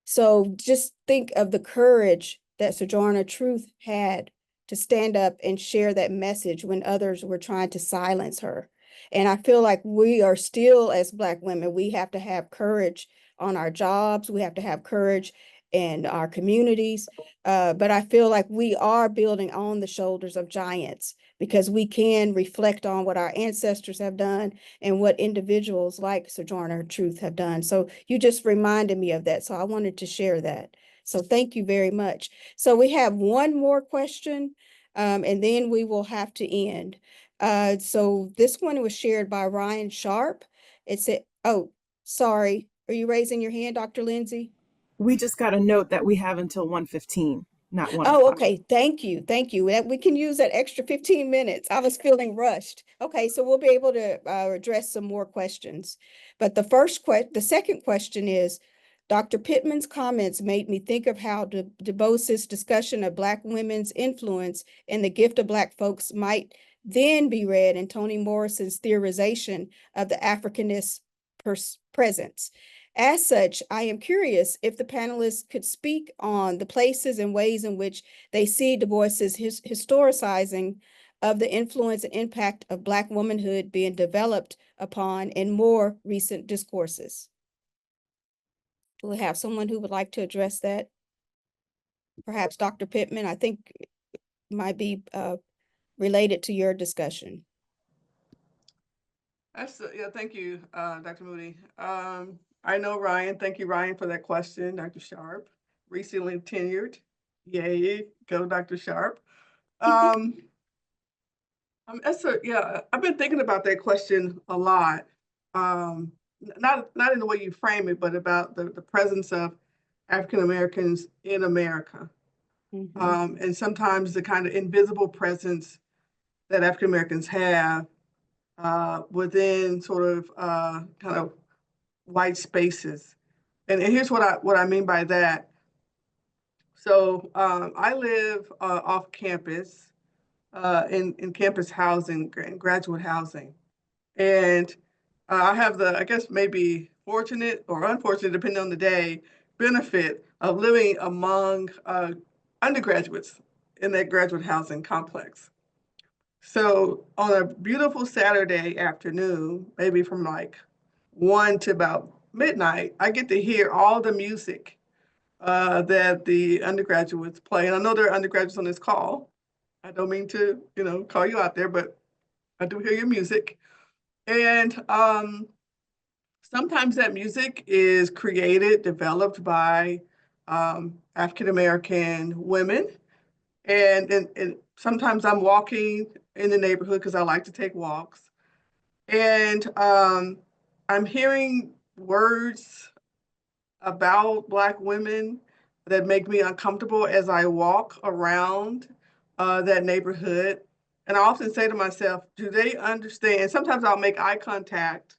So just think of the courage that Sojourner Truth had to stand up and share that message when others were trying to silence her. And I feel like we are still, as Black women, we have to have courage on our jobs. We have to have courage in our communities. But I feel like we are building on the shoulders of giants, because we can reflect on what our ancestors have done and what individuals like Sojourner Truth have done. So you just reminded me of that. So I wanted to share that. So thank you very much. So we have one more question. and then we will have to end. So this one was shared by Ryan Sharp. It said, oh, sorry. Are you raising your hand, Dr. Lindsay? We just got a note that we have until 1:15, not 1 Oh, o'clock. okay. Thank you. Thank you. We can use that extra 15 minutes. I was feeling rushed. Okay, so we'll be able to address some more questions. But the second question is, Dr. Pittman's comments made me think of how Dubois's discussion of Black women's influence and the gift of Black folks might then be read in Toni Morrison's theorization of the Africanist presence. As such, I am curious if the panelists could speak on the places and ways in which they see Du Bois's historicizing of the influence and impact of Black womanhood being developed upon in more recent discourses. Do we have someone who would like to address that? Perhaps Dr. Pittman, I think might be related to your discussion. Yeah, thank you, Dr. Moody. I know Ryan. Thank you, Ryan, for that question. Dr. Sharp, recently tenured. Yay, go Dr. Sharp. Esther, yeah, I've been thinking about that question a lot. Not in the way you frame it, but about the presence of African Americans in America. And sometimes the kind of invisible presence that African Americans have within sort of kind of white spaces. And here's what I mean by that. So I live off campus in campus housing and graduate housing. And I have I guess maybe fortunate or unfortunate, depending on the day, benefit of living among undergraduates in that graduate housing complex. So on a beautiful Saturday afternoon, maybe from like 1 to about midnight, I get to hear all the music that the undergraduates play. And I know there are undergraduates on this call. I don't mean to, call you out there, but I do hear your music. And sometimes that music is created, developed by African-American women. And sometimes I'm walking in the neighborhood because I like to take walks. And I'm hearing words about Black women that make me uncomfortable as I walk around that neighborhood. And I often say to myself, do they understand? Sometimes I'll make eye contact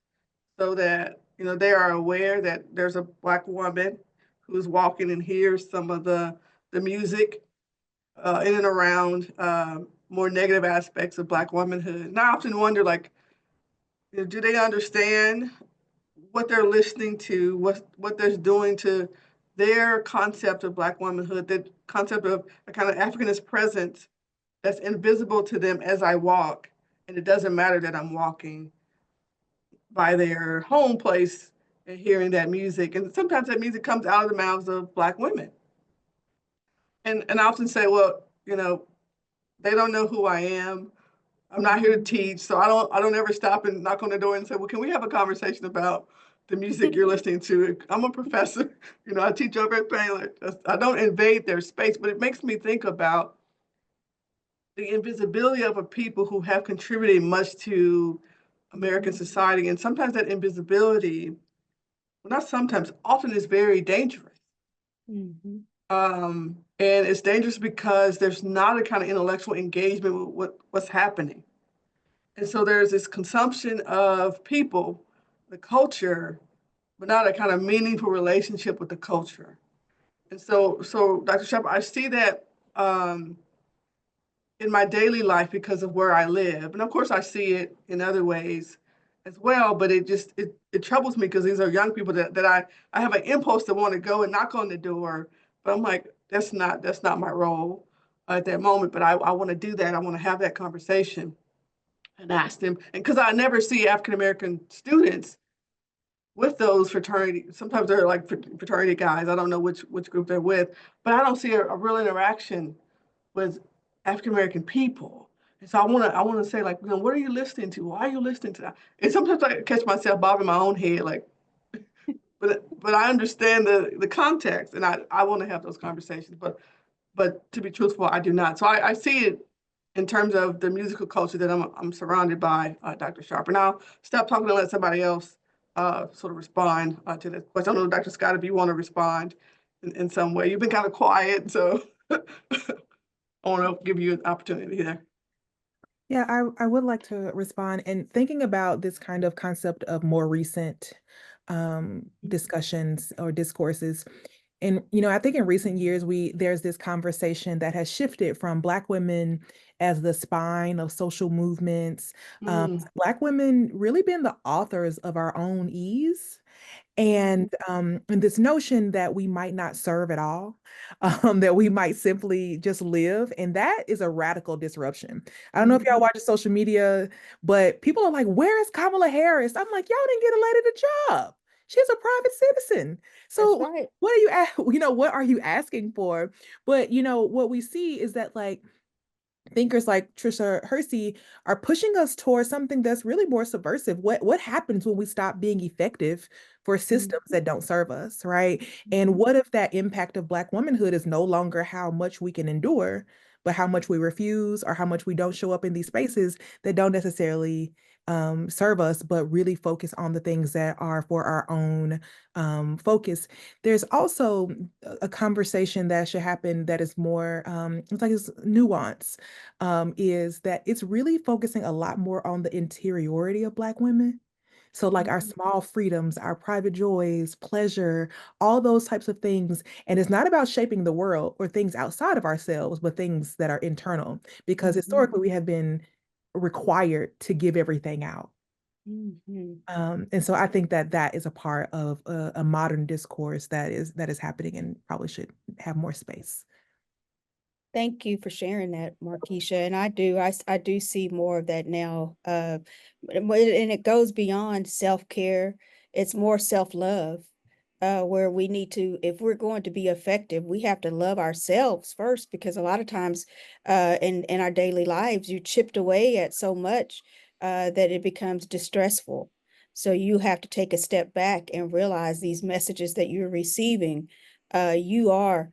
so that they are aware that there's a Black woman who's walking and hears some of the music in and around more negative aspects of Black womanhood. And I often wonder, like, do they understand what they're listening to, what they're doing to their concept of Black womanhood, the concept of a kind of Africanist presence that's invisible to them as I walk. And it doesn't matter that I'm walking by their home place and hearing that music. And sometimes that music comes out of the mouths of Black women. And I often say, well, they don't know who I am. I'm not here to teach, so I don't ever stop and knock on the door and say, well, can we have a conversation about the music you're listening to? I'm a professor, I teach over at Baylor. I don't invade their space, but it makes me think about the invisibility of a people who have contributed much to American society. And sometimes that invisibility, well, not sometimes, often is very dangerous. And it's dangerous because there's not a kind of intellectual engagement with what's happening. And so there's this consumption of people, the culture, but not a kind of meaningful relationship with the culture. And so Dr. Sharp, I see that in my daily life because of where I live. And of course I see it in other ways as well, but it troubles me because these are young people that I have an impulse to want to go and knock on the door, but I'm like, that's not my role at that moment, but I want to do that. I want to have that conversation and ask them. And because I never see African-American students with those fraternity, sometimes they're like fraternity guys. I don't know which group they're with, but I don't see a real interaction with African-American people. And so I want to say, like, what are you listening to? Why are you listening to that? And sometimes I catch myself bobbing my own head, like, but I understand the context, and I want to have those conversations. But to be truthful, I do not. So I see it in terms of the musical culture that I'm surrounded by, Dr. Sharp. And I'll stop talking and let somebody else sort of respond to this question. I don't know, Dr. Scott, if you want to respond in some way. You've been kind of quiet, so I want to give you an opportunity there. Yeah, I would like to respond. And thinking about this kind of concept of more recent discussions or discourses. And, I think in recent years, there's this conversation that has shifted from Black women as the spine of social movements, Black women really being the authors of our own ease. And this notion that we might not serve at all, that we might simply just live. And that is a radical disruption. I don't know if y'all watch social media, but people are like, where is Kamala Harris? I'm like, y'all didn't get elected a job. She's a private citizen. So That's right. what are what are you asking for? But what we see is that like thinkers like Trisha Hersey are pushing us towards something that's really more subversive. What happens when we stop being effective for systems that don't serve us, right? And what if that impact of Black womanhood is no longer how much we can endure, but how much we refuse or how much we don't show up in these spaces that don't necessarily serve us, but really focus on the things that are for our own focus. There's also a conversation that should happen that is more, it's nuance, is that it's really focusing a lot more on the interiority of Black women. So like our small freedoms, our private joys, pleasure, all those types of things. And it's not about shaping the world or things outside of ourselves, but things that are internal, because historically we have been required to give everything out. And so I think that that is a part of a modern discourse that is happening and probably should have more space. Thank you for sharing that, Marquisha. And I do see more of that now. And it goes beyond self-care. It's more self-love, where we need to, if we're going to be effective, we have to love ourselves first, because a lot of times in our daily lives, you chipped away at so much that it becomes distressful. So you have to take a step back and realize these messages that you're receiving, you are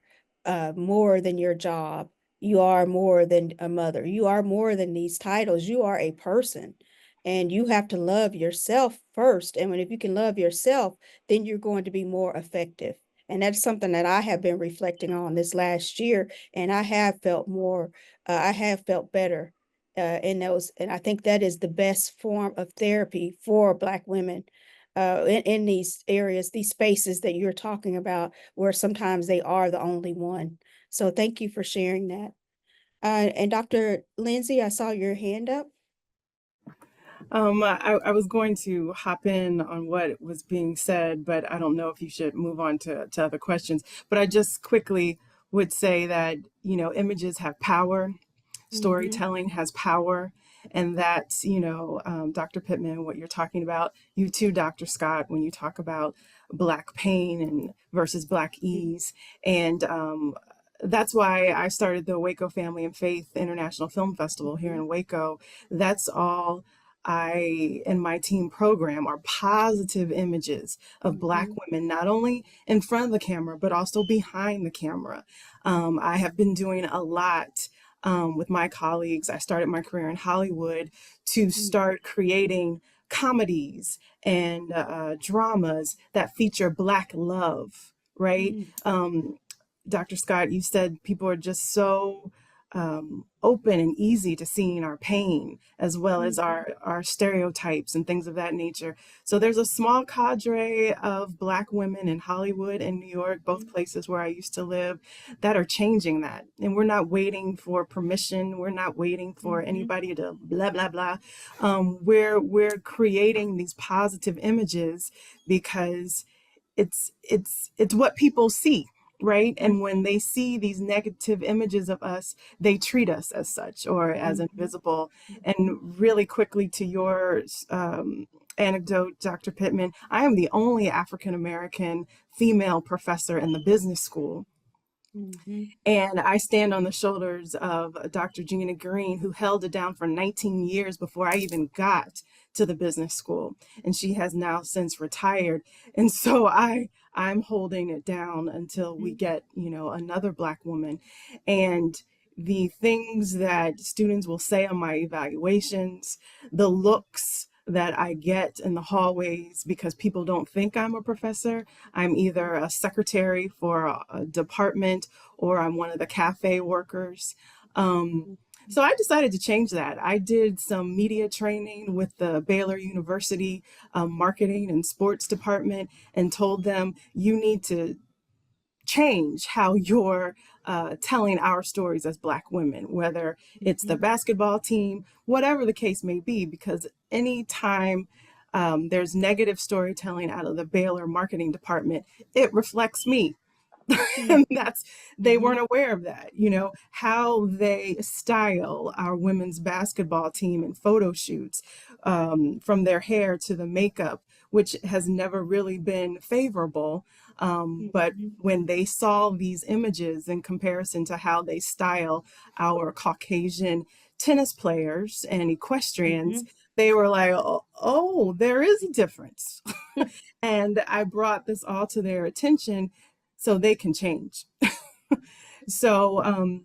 more than your job. You are more than a mother. You are more than these titles. You are a person, and you have to love yourself first. And if you can love yourself, then you're going to be more effective. And that's something that I have been reflecting on this last year, and I have felt more, I have felt better in those. And I think that is the best form of therapy for Black women in these areas, these spaces that you're talking about, where sometimes they are the only one. So thank you for sharing that. And Dr. Lindsey, I saw your hand up. I was going to hop in on what was being said, but I don't know if you should move on to other questions. But I just quickly would say that, images have power, storytelling has power, and that's, Dr. Pittman, what you're talking about, you too, Dr. Scott, when you talk about Black pain and versus Black ease. And that's why I started the Waco Family and Faith International Film Festival here in Waco. That's all I and my team program are positive images of Black women, not only in front of the camera, but also behind the camera. I have been doing a lot with my colleagues. I started my career in Hollywood to start creating comedies and dramas that feature Black love, right? Dr. Scott, you said people are just so open and easy to seeing our pain, as well as our stereotypes and things of that nature. So there's a small cadre of Black women in Hollywood and New York, both places where I used to live, that are changing that. And we're not waiting for permission. We're not waiting for anybody to blah, blah, blah. We're creating these positive images because it's what people see. Right. And when they see these negative images of us, they treat us as such or as invisible. And really quickly to your anecdote, Dr. Pittman, I am the only African-American female professor in the business school. And I stand on the shoulders of Dr. Gina Green, who held it down for 19 years before I even got to the business school. And she has now since retired. And so I'm holding it down until we get, another Black woman. And the things that students will say on my evaluations, the looks that I get in the hallways because people don't think I'm a professor. I'm either a secretary for a department or I'm one of the cafe workers. So I decided to change that. I did some media training with the Baylor University marketing and sports department and told them, you need to change how you're telling our stories as Black women, whether it's the basketball team, whatever the case may be, because anytime there's negative storytelling out of the Baylor marketing department, it reflects me. And they weren't aware of that, how they style our women's basketball team in photo shoots, from their hair to the makeup, which has never really been favorable. But when they saw these images in comparison to how they style our Caucasian tennis players and equestrians, they were like, oh, there is a difference. And I brought this all to their attention so they can change. So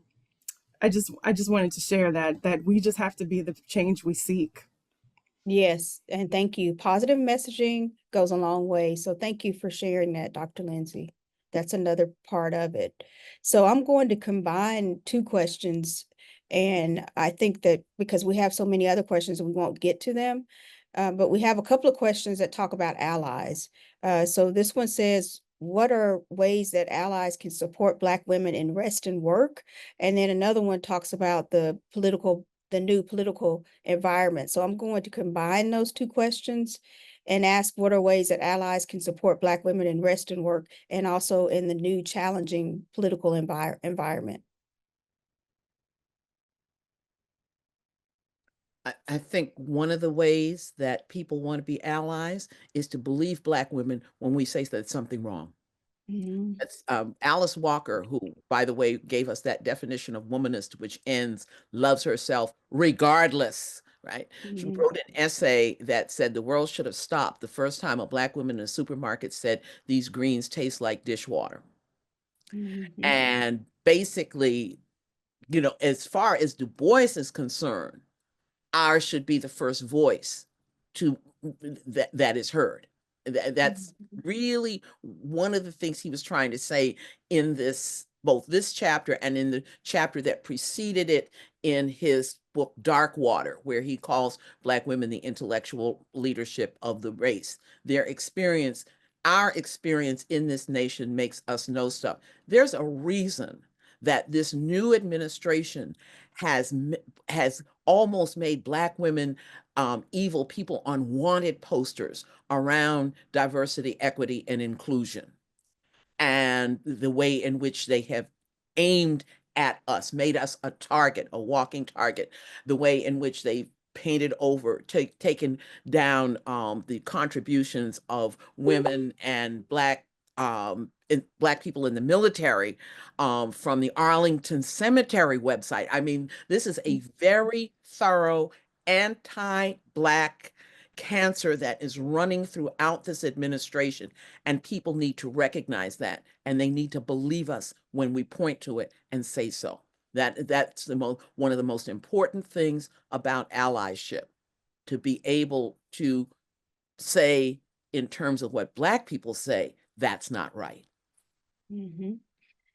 I just wanted to share that we just have to be the change we seek. Yes, and thank you. Positive messaging goes a long way. So thank you for sharing that, Dr. Lindsey. That's another part of it. So I'm going to combine two questions. And I think that because we have so many other questions, we won't get to them. But we have a couple of questions that talk about allies. So this one says, what are ways that allies can support Black women in rest and work? And then another one talks about the new political environment. So I'm going to combine those two questions and ask what are ways that allies can support Black women in rest and work and also in the new challenging political environment. I think one of the ways that people want to be allies is to believe Black women when we say that something wrong. That's Alice Walker, who, by the way, gave us that definition of womanist, which ends, loves herself regardless, right? She wrote an essay that said the world should have stopped the first time a Black woman in a supermarket said, these greens taste like dishwater. And basically, as far as Du Bois is concerned, ours should be the first voice to that is heard. That's really one of the things he was trying to say in both this chapter and in the chapter that preceded it in his book Dark Water, where he calls Black women the intellectual leadership of the race. Our experience in this nation makes us know stuff. There's a reason that this new administration has almost made Black women evil people on wanted posters around diversity, equity, and inclusion. And the way in which they have aimed at us, made us a target, a walking target, the way in which they painted over, taken down the contributions of women and Black people in the military from the Arlington Cemetery website. I mean, this is a very thorough anti-Black cancer that is running throughout this administration, and people need to recognize that, and they need to believe us when we point to it and say so. That's one of the most important things about allyship, to be able to say, in terms of what Black people say, that's not right.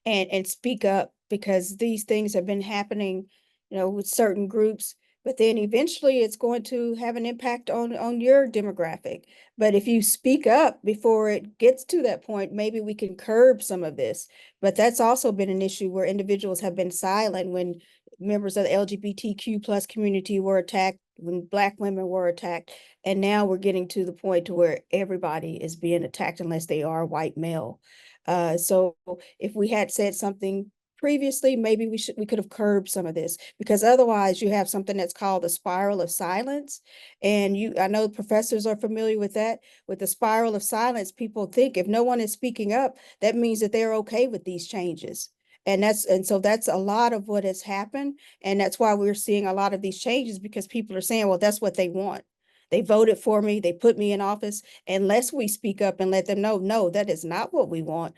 And speak up, because these things have been happening, with certain groups, but then eventually it's going to have an impact on your demographic. But if you speak up before it gets to that point, maybe we can curb some of this. But that's also been an issue where individuals have been silent when members of the LGBTQ plus community were attacked, when Black women were attacked. And now we're getting to the point to where everybody is being attacked unless they are white male. So if we had said something previously, maybe we could have curbed some of this, because otherwise you have something that's called the spiral of silence. And I know professors are familiar with that. With the spiral of silence, people think if no one is speaking up, that means that they're okay with these changes. And so that's a lot of what has happened. And that's why we're seeing a lot of these changes, because people are saying, well, that's what they want. They voted for me. They put me in office. Unless we speak up and let them know, no, that is not what we want.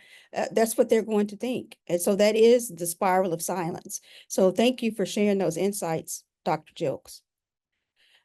That's what they're going to think. And so that is the spiral of silence. So thank you for sharing those insights, Dr. Gilkes.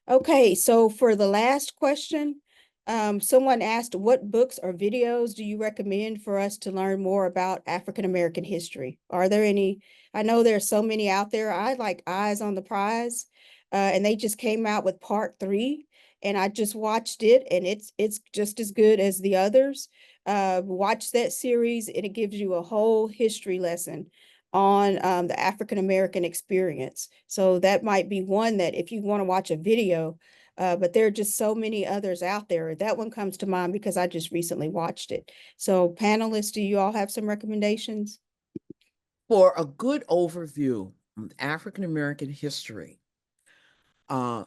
Okay, so for the last question, someone asked, what books or videos do you recommend for us to learn more about African American history? Are there any? I know there's so many out there. I like Eyes on the Prize, and they just came out with part 3, and I just watched it, and it's just as good as the others. Watch that series, and it gives you a whole history lesson on the African American experience. So that might be one that if you want to watch a video, but there are just so many others out there. That one comes to mind because I just recently watched it. So panelists, do you all have some recommendations? For a good overview of African American history,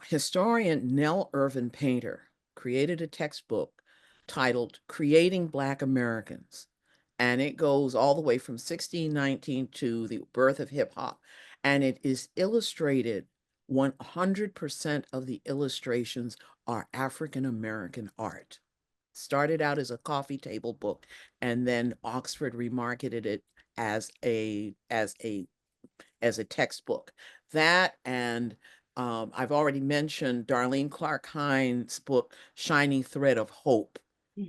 historian Nell Irvin Painter created a textbook titled Creating Black Americans. And it goes all the way from 1619 to the birth of hip hop. And it is illustrated, 100% of the illustrations are African American art. Started out as a coffee table book, and then Oxford remarketed it as a textbook. That and I've already mentioned Darlene Clark Hines' book, Shining Thread of Hope,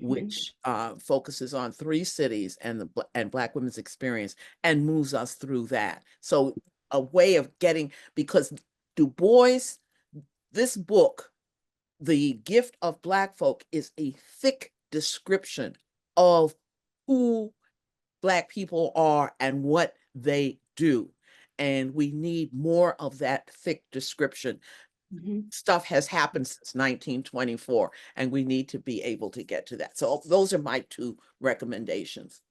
which focuses on 3 cities and Black women's experience and moves us through that. So a way of getting, because Dubois, this book, The Gift of Black Folk, is a thick description of who Black people are and what they do. And we need more of that thick description. Stuff has happened since 1924, and we need to be able to get to that. So those are my 2 recommendations.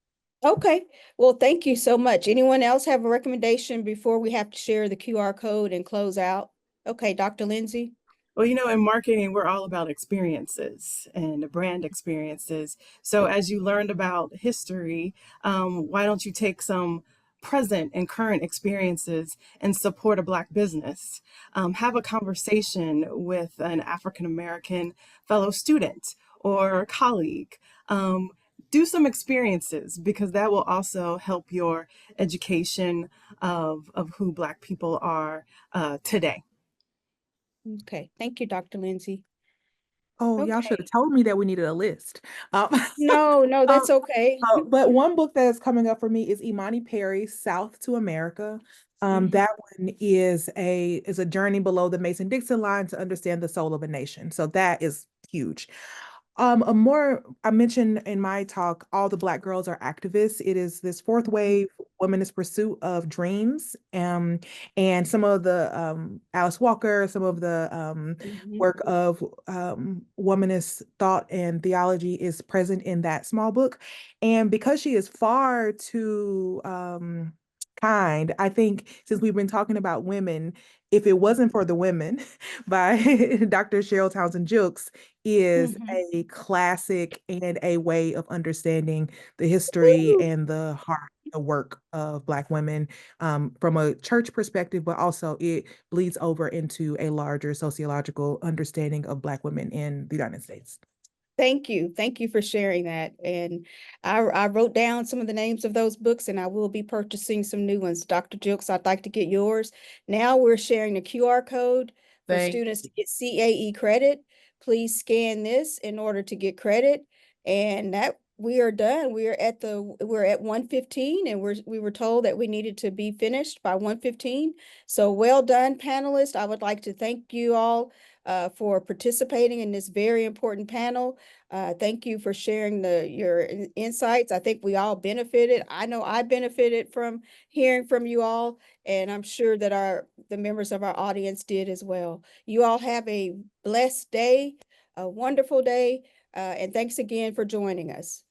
Okay, well, thank you so much. Anyone else have a recommendation before we have to share the QR code and close out? Okay, Dr. Lindsey. Well, in marketing, we're all about experiences and brand experiences. So as you learned about history, why don't you take some present and current experiences and support a Black business? Have a conversation with an African American fellow student or colleague. Do some experiences, because that will also help your education of who Black people are today. Okay, thank you, Dr. Lindsey. Oh, y'all should have told me that we needed a list. No, that's okay. But one book that is coming up for me is Imani Perry's South to America. That one is a journey below the Mason-Dixon line to understand the soul of a nation. So that is huge. I mentioned in my talk, All the Black Girls Are Activists. It is this 4th wave womanist pursuit of dreams. And some of the Alice Walker, some of the work of womanist thought and theology is present in that small book. And because she is far too kind, I think, since we've been talking about women, If It Wasn't for the Women by Dr. Cheryl Townsend Gilkes is a classic and a way of understanding the history and the heart, the work of Black women from a church perspective, but also it bleeds over into a larger sociological understanding of Black women in the United States. Thank you. Thank you for sharing that. And I wrote down some of the names of those books, and I will be purchasing some new ones. Dr. Gilkes, I'd like to get yours. Now we're sharing the QR code for students to get CAE credit. Please scan this in order to get credit. And that we are done. We're at 1:15, and we were told that we needed to be finished by 1:15. So well done, panelists. I would like to thank you all for participating in this very important panel. Thank you for sharing your insights. I think we all benefited. I know I benefited from hearing from you all, and I'm sure that the members of our audience did as well. You all have a blessed day, a wonderful day, and thanks again for joining us.